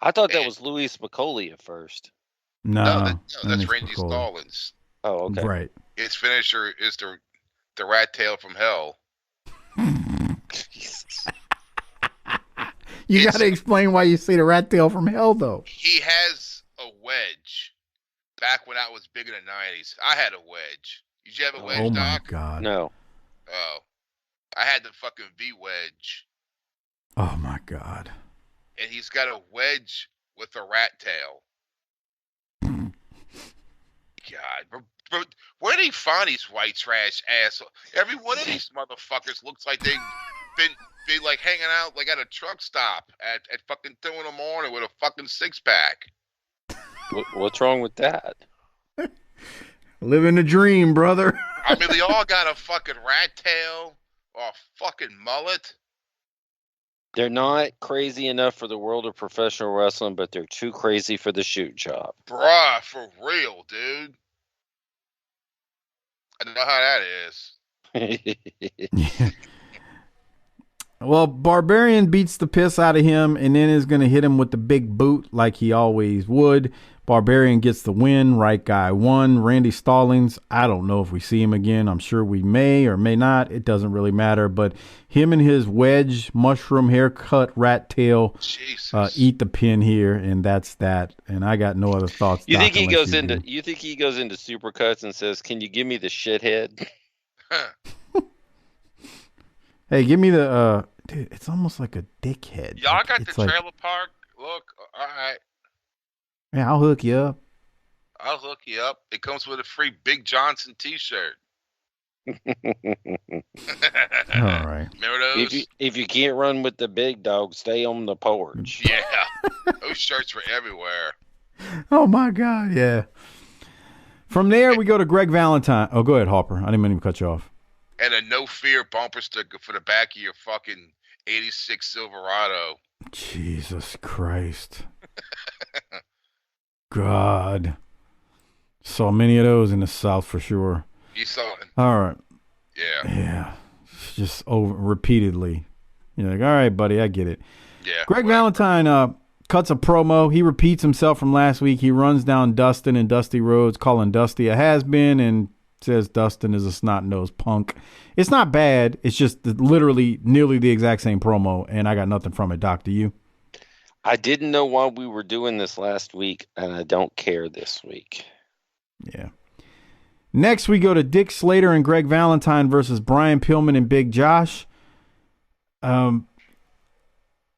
I thought that was Luis McCauley at first. No, that's Randy Stallings. Oh, okay. Right. His finisher is the rat tail from hell. You got to explain why you say the rat tail from hell, though. He has a wedge. Back when I was big in the 90s, I had a wedge. Did you have a wedge, Oh, my Doc? God. No. Oh. I had the fucking V-wedge. Oh, my God. And he's got a wedge with a rat tail. God. But where do they find these white trash assholes? Every one of these motherfuckers looks like they've been like hanging out like at a truck stop at fucking 2 in the morning with a fucking 6-pack. What's wrong with that? Living the dream, brother. I mean, they all got a fucking rat tail or a fucking mullet. They're not crazy enough for the world of professional wrestling, but they're too crazy for the shoot job. Bruh, for real, dude. I don't know how that is. Yeah. Well, Barbarian beats the piss out of him and then is going to hit him with the big boot like he always would. Barbarian gets the win. Right guy won. Randy Stallings, I don't know if we see him again. I'm sure we may or may not. It doesn't really matter. But him and his wedge, mushroom haircut, rat tail eat the pin here, and that's that. And I got no other thoughts. You think he goes into Supercuts and says, "Can you give me the shithead?" Hey, give me the dude, it's almost like a dickhead. Y'all like, got the trailer park look. All right. Yeah, I'll hook you up. I'll hook you up. It comes with a free Big Johnson t-shirt. All right. Remember those? If you can't run with the big dog, stay on the porch. Yeah. Those shirts were everywhere. Oh, my God, yeah. From there, we go to Greg Valentine. Oh, go ahead, Harper. I didn't mean to cut you off. And a no-fear bumper sticker for the back of your fucking 86 Silverado. Jesus Christ. God. Saw many of those in the South for sure. You saw it. All right. Yeah. Yeah. Just over repeatedly. You're like, all right, buddy, I get it. Yeah. Greg Valentine cuts a promo. He repeats himself from last week. He runs down Dustin and Dusty Rhodes, calling Dusty a has-been, and says Dustin is a snot-nosed punk. It's not bad. It's just literally nearly the exact same promo, and I got nothing from it. Doc, do you? I didn't know why we were doing this last week, and I don't care this week. Yeah. Next, we go to Dick Slater and Greg Valentine versus Brian Pillman and Big Josh.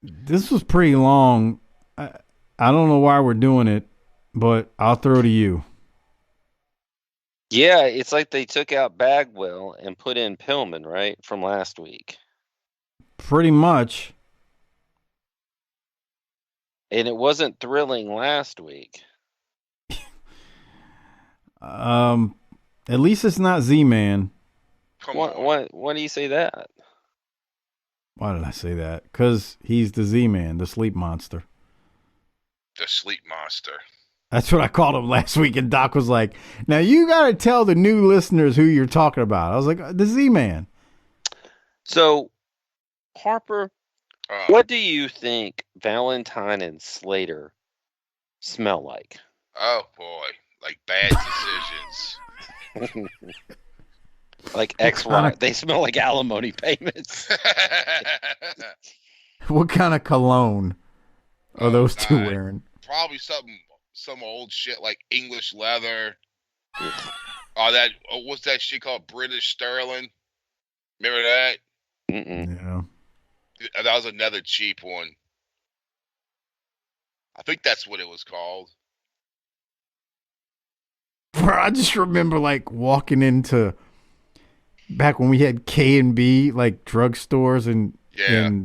This was pretty long. I don't know why we're doing it, but I'll throw it to you. Yeah, it's like they took out Bagwell and put in Pillman, right, from last week. Pretty much. And it wasn't thrilling last week. At least it's not Z-Man. Why do you say that? Why did I say that? Because he's the Z-Man, the sleep monster. The sleep monster. That's what I called him last week, and Doc was like, now you got to tell the new listeners who you're talking about. I was like, the Z-Man. So, Harper, what do you think Valentine and Slater smell like? Oh, boy. Like bad decisions. Like ex-wife. They smell like alimony payments. What kind of cologne are those two wearing? Probably some old shit like English leather. What's that shit called? British Sterling. Remember that? Yeah. That was another cheap one. I think that's what it was called. I just remember like walking into back when we had K&B like drugstores in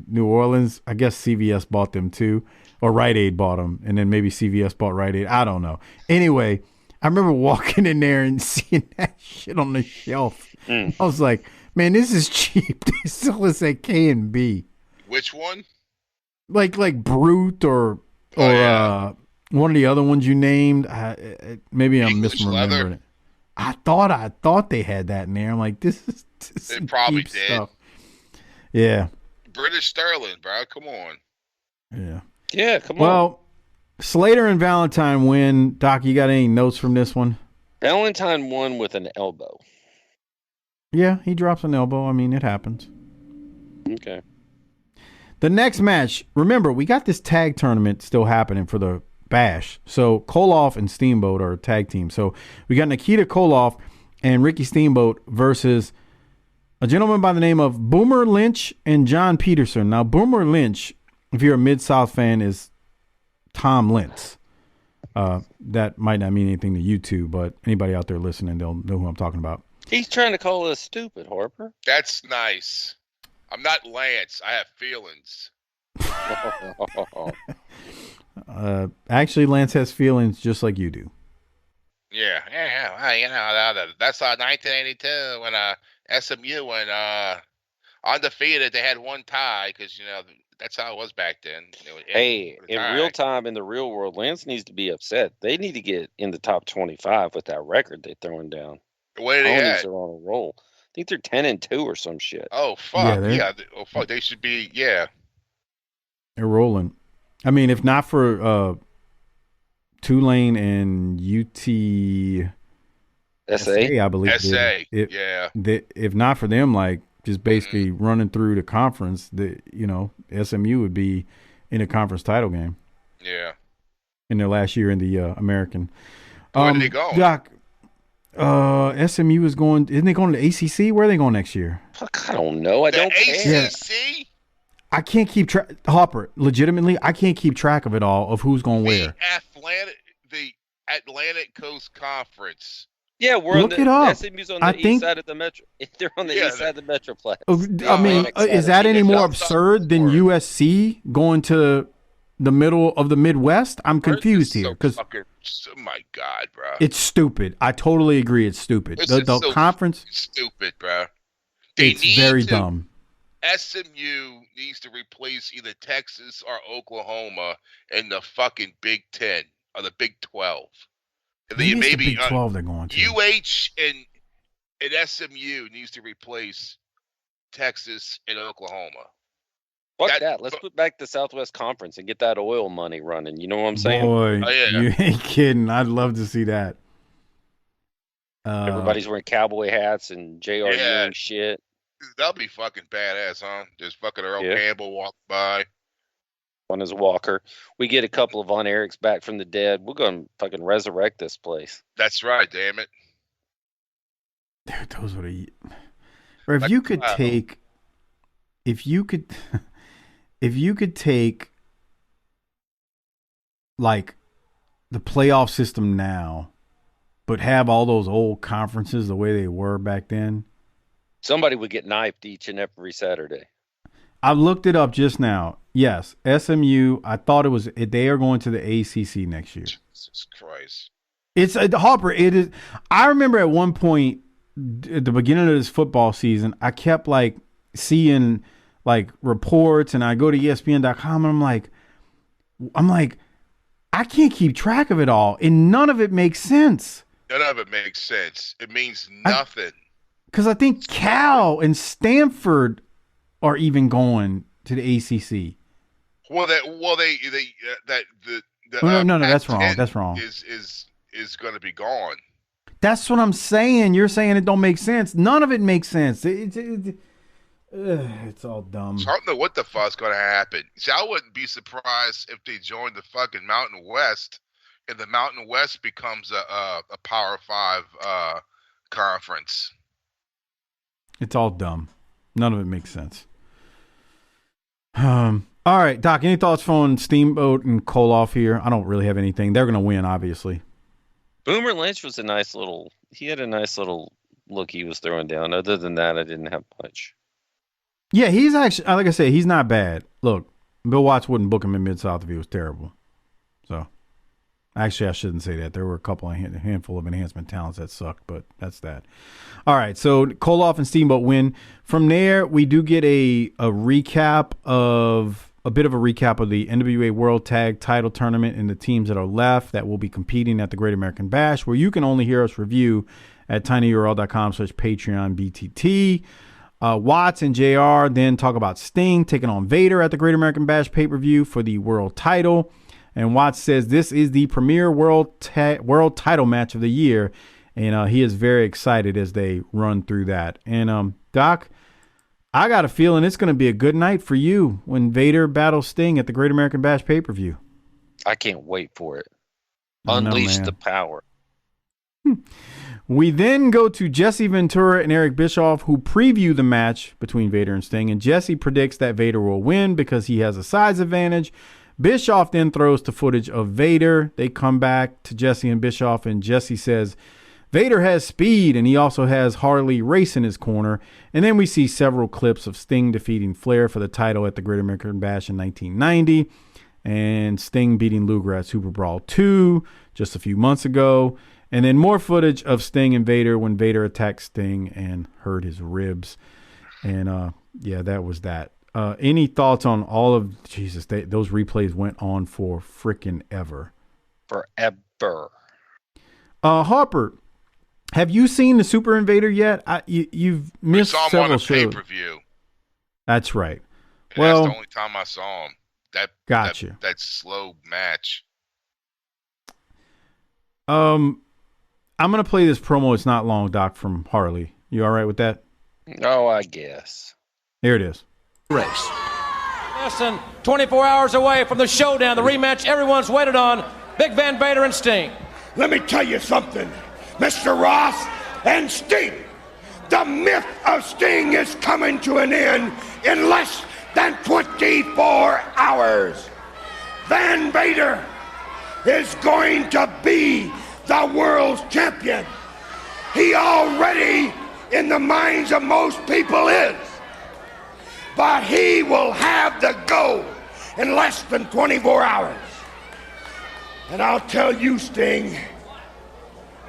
New Orleans. I guess CVS bought them too, or Rite Aid bought them, and then maybe CVS bought Rite Aid. I don't know. Anyway, I remember walking in there and seeing that shit on the shelf. I was like, man, this is cheap. They still is at K&B. Which one? Like Brute or one of the other ones you named. Maybe I'm misremembering it. I thought they had that in there. I'm like, this is they probably did. Stuff. Yeah. British Sterling, bro. Come on. Yeah. Yeah, come on. Well, Slater and Valentine win. Doc, you got any notes from this one? Valentine won with an elbow. Yeah, he drops an elbow. I mean, it happens. Okay. The next match, remember, we got this tag tournament still happening for the Bash. So Koloff and Steamboat are a tag team. So we got Nikita Koloff and Ricky Steamboat versus a gentleman by the name of Boomer Lynch and John Peterson. Now, Boomer Lynch, if you're a Mid-South fan, is Tom Lentz. That might not mean anything to you two, but anybody out there listening, they'll know who I'm talking about. He's trying to call us stupid, Harper. That's nice. I'm not Lance. I have feelings. Actually, Lance has feelings just like you do. Yeah. You know, that's 1982 when SMU went undefeated. They had one tie because, you know, that's how it was back then. Hey, in real time, in the real world, Lance needs to be upset. They need to get in the top 25 with that record they're throwing down. What are they at? They're on a roll. I think they're 10-2 or some shit. Oh, fuck. Yeah. Oh, fuck. They should be, yeah. They're rolling. I mean, if not for Tulane and UTSA, I believe. If not for them, like, just basically running through the conference, SMU would be in a conference title game. Yeah. In their last year in the American. Where are they going? Doc, SMU is going. Isn't they going to the ACC? Where are they going next year? Fuck, I don't know. I don't care. ACC? Yeah. I can't keep track. Harper, legitimately, I can't keep track of it all of who's going where. The Atlantic Coast Conference. Yeah, Look it up. SMU's on the east side of the metro. They're on the east side of the metroplex. I mean, is that any more absurd than USC going to the middle of the Midwest? I'm confused here because. Oh my God, bro! It's stupid. I totally agree. It's stupid. The conference. Stupid, bro. It's very dumb. SMU needs to replace either Texas or Oklahoma in the fucking Big 10 or the Big 12. Maybe the Big 12 they're going to. UH and SMU needs to replace Texas and Oklahoma. Fuck that. Let's put back the Southwest Conference and get that oil money running. You know what I'm saying? Boy, you ain't kidding. I'd love to see that. Everybody's wearing cowboy hats and JR Ewing shit. That'll be fucking badass, huh? Just fucking Earl Campbell walk by. On his walker. We get a couple of Von Erichs back from the dead. We're going to fucking resurrect this place. That's right, damn it. Dude, those would have... Or if you could take... If you could take, like, the playoff system now, but have all those old conferences the way they were back then... Somebody would get knifed each and every Saturday. I looked it up just now. Yes, SMU. I thought it was they are going to the ACC next year. Jesus Christ! It's Harper. It is. I remember at one point at the beginning of this football season, I kept like seeing like reports, and I go to ESPN.com, and I'm like, I can't keep track of it all, and none of it makes sense. None of it makes sense. It means nothing. Because I think Cal and Stanford are even going to the ACC. No, that's wrong. That's wrong. Is going to be gone. That's what I'm saying. You're saying it don't make sense. None of it makes sense. It's all dumb. So I don't know what the fuck's going to happen. See, I wouldn't be surprised if they joined the fucking Mountain West, and the Mountain West becomes a Power 5 conference. It's all dumb. None of it makes sense. All right, Doc, any thoughts from Steamboat and Koloff here? I don't really have anything. They're going to win, obviously. Boomer Lynch was he had a nice little look he was throwing down. Other than that, I didn't have much. Yeah, he's actually, like I said, he's not bad. Look, Bill Watts wouldn't book him in Mid-South if he was terrible. So, actually, I shouldn't say that. There were a handful of enhancement talents that sucked, but that's that. All right, so Koloff and Steamboat win. From there, we do get a bit of a recap of the NWA World Tag Title Tournament and the teams that are left that will be competing at the Great American Bash, where you can only hear us review at tinyurl.com/PatreonBTT. Watts and JR then talk about Sting taking on Vader at the Great American Bash pay-per-view for the world title. And Watts says this is the premier world title match of the year. And he is very excited as they run through that. And Doc, I got a feeling it's going to be a good night for you when Vader battles Sting at the Great American Bash pay-per-view. I can't wait for it. Unleash the power. We then go to Jesse Ventura and Eric Bischoff, who preview the match between Vader and Sting. And Jesse predicts that Vader will win because he has a size advantage. Bischoff then throws to footage of Vader. They come back to Jesse and Bischoff, and Jesse says Vader has speed, and he also has Harley Race in his corner. And then we see several clips of Sting defeating Flair for the title at the Great American Bash in 1990, and Sting beating Luger at Super Brawl 2 just a few months ago. And then more footage of Sting and Vader when Vader attacked Sting and hurt his ribs. And, yeah, that was that. Any thoughts on all of... Jesus, those replays went on for freaking ever. Forever. Harper, have you seen the Super Invader yet? You've missed several several shows. shows. Pay-per-view. That's right. And Well, that's the only time I saw him. That slow match. I'm going to play this promo. It's not long, Doc, from Harley. You all right with that? Oh, I guess. Here it is. Race. Less than 24 hours away from the showdown, the rematch everyone's waited on, Big Van Vader and Sting. Let me tell you something, Mr. Ross and Sting. The myth of Sting is coming to an end in less than 24 hours. Van Vader is going to be the world's champion. He already, in the minds of most people, is. But he will have the go in less than 24 hours. And I'll tell you, Sting,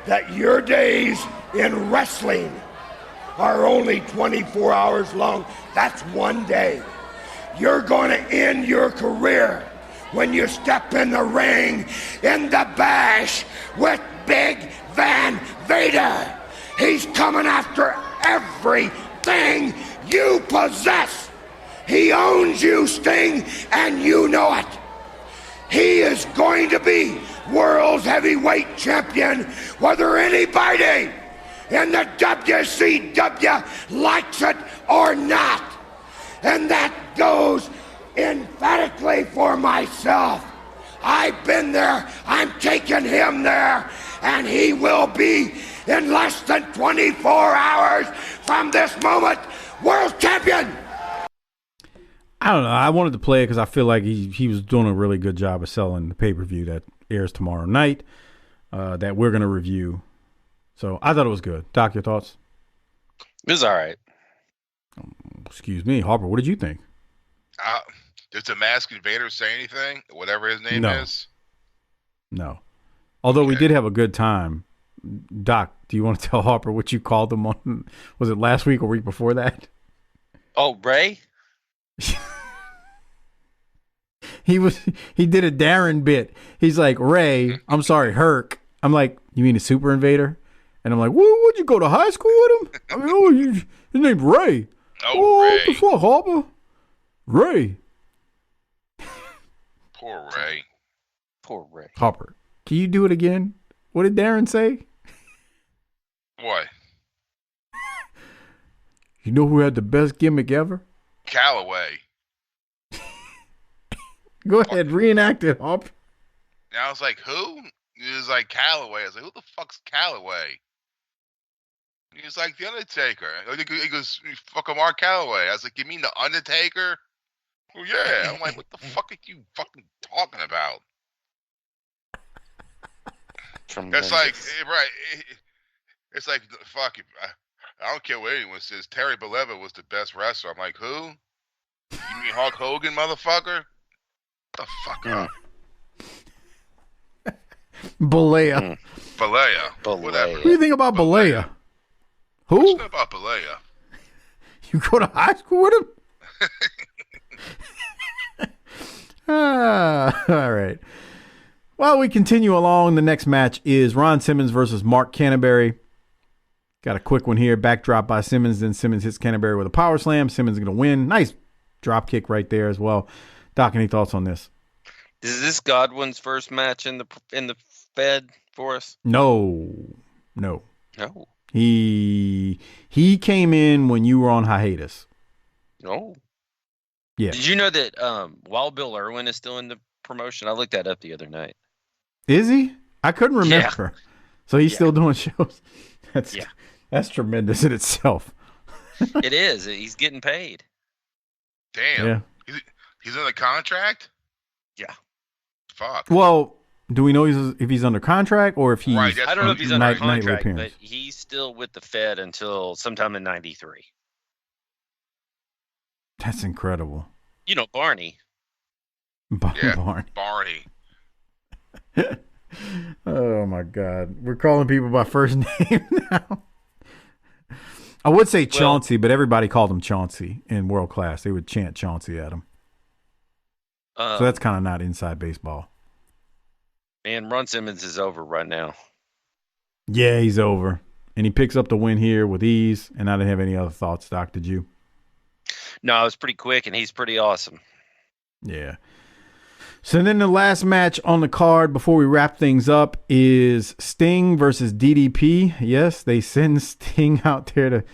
that your days in wrestling are only 24 hours long. That's one day. You're going to end your career when you step in the ring in the Bash with Big Van Vader. He's coming after everything you possess. He owns you, Sting, and you know it. He is going to be world's heavyweight champion, whether anybody in the WCW likes it or not. And that goes emphatically for myself. I've been there, I'm taking him there, and he will be, in less than 24 hours from this moment, world champion. I don't know. I wanted to play it because I feel like he was doing a really good job of selling the pay-per-view that airs tomorrow night that we're going to review. So I thought it was good. Doc, your thoughts? It was all right. Excuse me. Harper, what did you think? Does the Masked Invader say anything? Whatever his name is? No. Although we did have a good time. Doc, do you want to tell Harper what you called him on? Was it last week or week before that? Oh, Ray? He did a Darren bit. He's like, Ray, I'm sorry, Herc. I'm like, you mean a Super Invader? And I'm like, would you go to high school with him? I mean, his name's Ray. Oh, Ray. What the fuck, Harper? Ray. Poor Ray. Poor Ray. Harper, can you do it again? What did Darren say? What? You know who had the best gimmick ever? Callaway. Go ahead, reenact it, Harper. And I was like, who? He was like, Callaway. I was like, who the fuck's Callaway? He was like, The Undertaker. He goes, fucking Mark Callaway. I was like, you mean The Undertaker? Well, yeah. I'm like, what the fuck are you fucking talking about? That's like, right. It's like, fuck, I don't care what anyone says. Terry Bollea was the best wrestler. I'm like, who? You mean Hulk Hogan, motherfucker? What the fuck up? Bollea. Bollea. Whatever. What do you think about Bollea? Who? What's that about Bollea? You go to high school with him? All right. Well, we continue along. The next match is Ron Simmons versus Mark Canterbury. Got a quick one here. Backdrop by Simmons. Then Simmons hits Canterbury with a power slam. Simmons is going to win. Nice drop kick right there as well. Doc, any thoughts on this? Is this Godwin's first match in the Fed for us? No. No. He came in when you were on hiatus. Oh. Yeah. Did you know that Wild Bill Irwin is still in the promotion? I looked that up the other night. Is he? I couldn't remember. Yeah. So he's still doing shows. That's tremendous in itself. It is. He's getting paid. Damn. Yeah. He's under contract? Yeah. Fuck. Well, do we know if he's under contract or if he's... Right, I don't know if he's under contract, but he's still with the Fed until sometime in 93. That's incredible. You know, Barney. Barney. Oh, my God. We're calling people by first name now. I would say Chauncey, but everybody called him Chauncey in World Class. They would chant Chauncey at him. So that's kind of not inside baseball. And Ron Simmons is over right now. Yeah, he's over. And he picks up the win here with ease. And I didn't have any other thoughts, Doc. Did you? No, it was pretty quick, and he's pretty awesome. Yeah. So then the last match on the card before we wrap things up is Sting versus DDP. Yes, they send Sting out there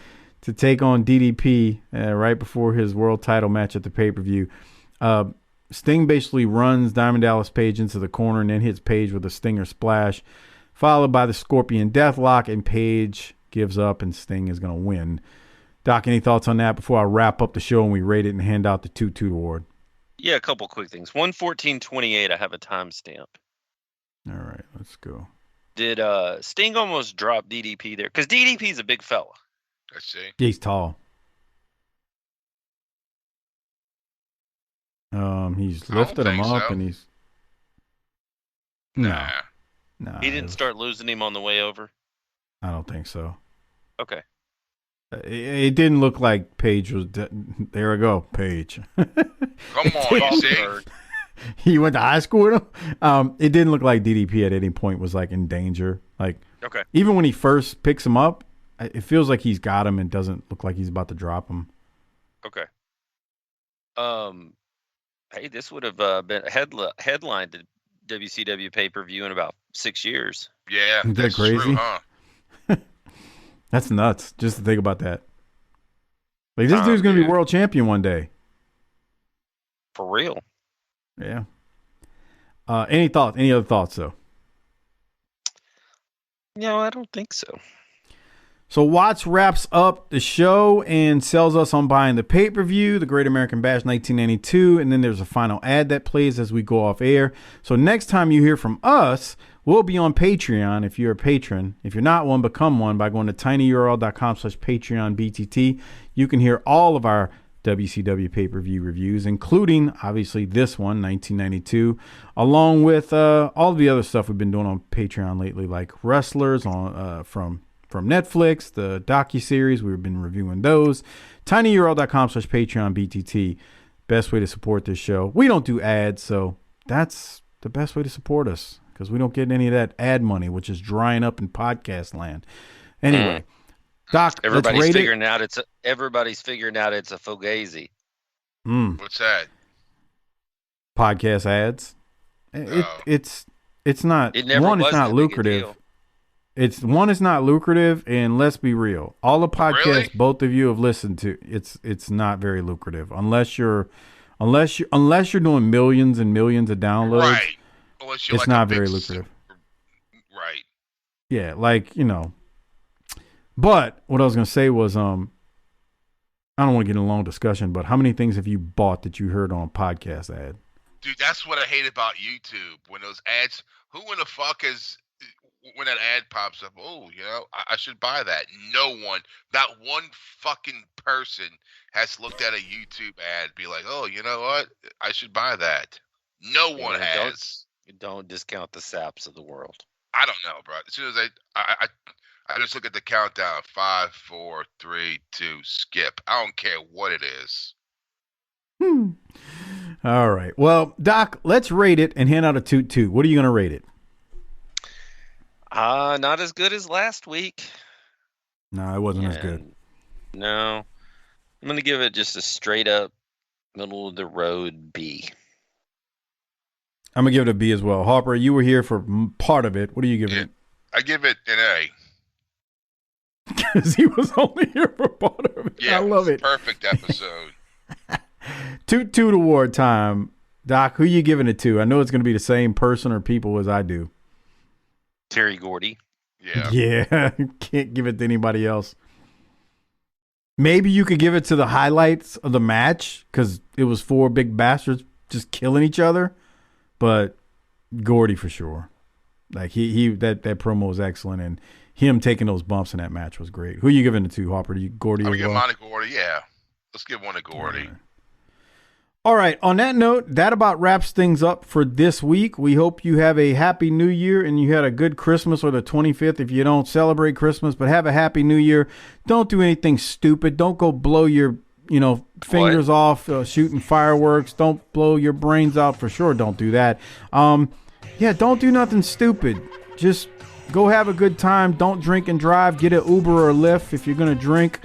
to take on DDP right before his world title match at the pay-per-view. Sting basically runs Diamond Dallas Page into the corner and then hits Page with a Stinger splash, followed by the Scorpion Deathlock, and Page gives up and Sting is going to win. Doc, any thoughts on that before I wrap up the show and we rate it and hand out the Toot Toot Award? Yeah, a couple quick things. 1:14:28, I have a timestamp. All right, let's go. Did Sting almost drop DDP there? Because DDP's a big fella. Let's see. He's tall. He's lifted him up and he's... Nah. He didn't start losing him on the way over? I don't think so. Okay. It didn't look like Page was... There we go, Page. Come on, you see? He went to high school with him. It didn't look like DDP at any point was like in danger. Like, okay. Even when he first picks him up, it feels like he's got him and doesn't look like he's about to drop him. Okay. Hey, this would have been a headline to WCW pay-per-view in about 6 years. Yeah, Isn't that crazy? True, huh? That's nuts. Just to think about that. Like, this dude's going to be world champion one day. For real. Yeah. Any thoughts? Any other thoughts, though? No, I don't think so. So Watts wraps up the show and sells us on buying the pay-per-view, the Great American Bash 1992, and then there's a final ad that plays as we go off air. So next time you hear from us, we'll be on Patreon if you're a patron. If you're not one, become one by going to tinyurl.com/PatreonBTT. You can hear all of our WCW pay-per-view reviews, including, obviously, this one, 1992, along with all the other stuff we've been doing on Patreon lately, like Wrestlers on from Netflix, the docuseries. We've been reviewing those. tinyurl.com/PatreonBTT. Best way to support this show. We don't do ads, so that's the best way to support us because we don't get any of that ad money, which is drying up in podcast land. Anyway, Doc, everybody's figuring out it's a fugazi. What's that? Podcast ads. It's not. It never one. was It's not lucrative. It's not lucrative, and let's be real. All the podcasts both of you have listened to, it's not very lucrative unless you're doing millions and millions of downloads. Right. It's not very lucrative. Right. Yeah, like, you know. But what I was going to say was, I don't want to get in a long discussion, but how many things have you bought that you heard on a podcast ad? Dude, that's what I hate about YouTube. When those ads, who in the fuck is, when that ad pops up, oh, you know, I should buy that. No one, not one fucking person has looked at a YouTube ad and be like, oh, you know what? I should buy that. No one has. Don't discount the saps of the world. I don't know, bro. As soon as I just look at the countdown, 5, 4, 3, 2, skip. I don't care what it is. All right. Well, Doc, let's rate it and hand out a Toot Toot. What are you going to rate it? Not as good as last week. No, it wasn't as good. No. I'm going to give it just a straight up middle of the road B. I'm gonna give it a B as well. Harper, you were here for part of it. What are you giving it? I give it an A. Because he was only here for part of it. Yeah, I love it. Perfect episode. Toot Toot Award time. Doc, who you giving it to? I know it's going to be the same person or people as I do. Terry Gordy. Yeah. Yeah, can't give it to anybody else. Maybe you could give it to the highlights of the match because it was 4 big bastards just killing each other. But Gordy for sure. Like that promo was excellent, and him taking those bumps in that match was great. Who are you giving it to, Harper? Gordy? I'm gonna give mine to Gordy. Yeah, let's give one to Gordy. All right. On that note, that about wraps things up for this week. We hope you have a happy New Year and you had a good Christmas, or the 25th if you don't celebrate Christmas. But have a happy New Year. Don't do anything stupid. Don't go blow your fingers off shooting fireworks. Don't blow your brains out for sure. Don't do that. Don't do nothing stupid. Just go have a good time. Don't drink and drive. Get an Uber or a Lyft if you're gonna drink.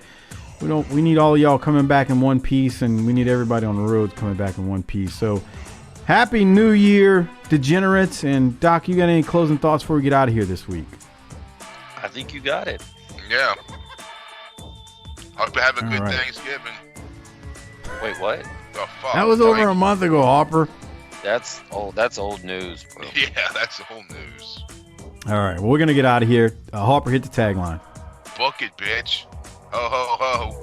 We need all of y'all coming back in one piece, and we need everybody on the road coming back in one piece. So happy New Year, degenerates. And Doc, you got any closing thoughts before we get out of here this week? I think you got it. Yeah. Hope you have a good Thanksgiving. Wait, what? Oh, fuck. That was over a month ago, Harper. That's old news, bro. Yeah, that's old news. All right, well, we're going to get out of here. Harper, hit the tagline. Book it, bitch. Ho, ho, ho.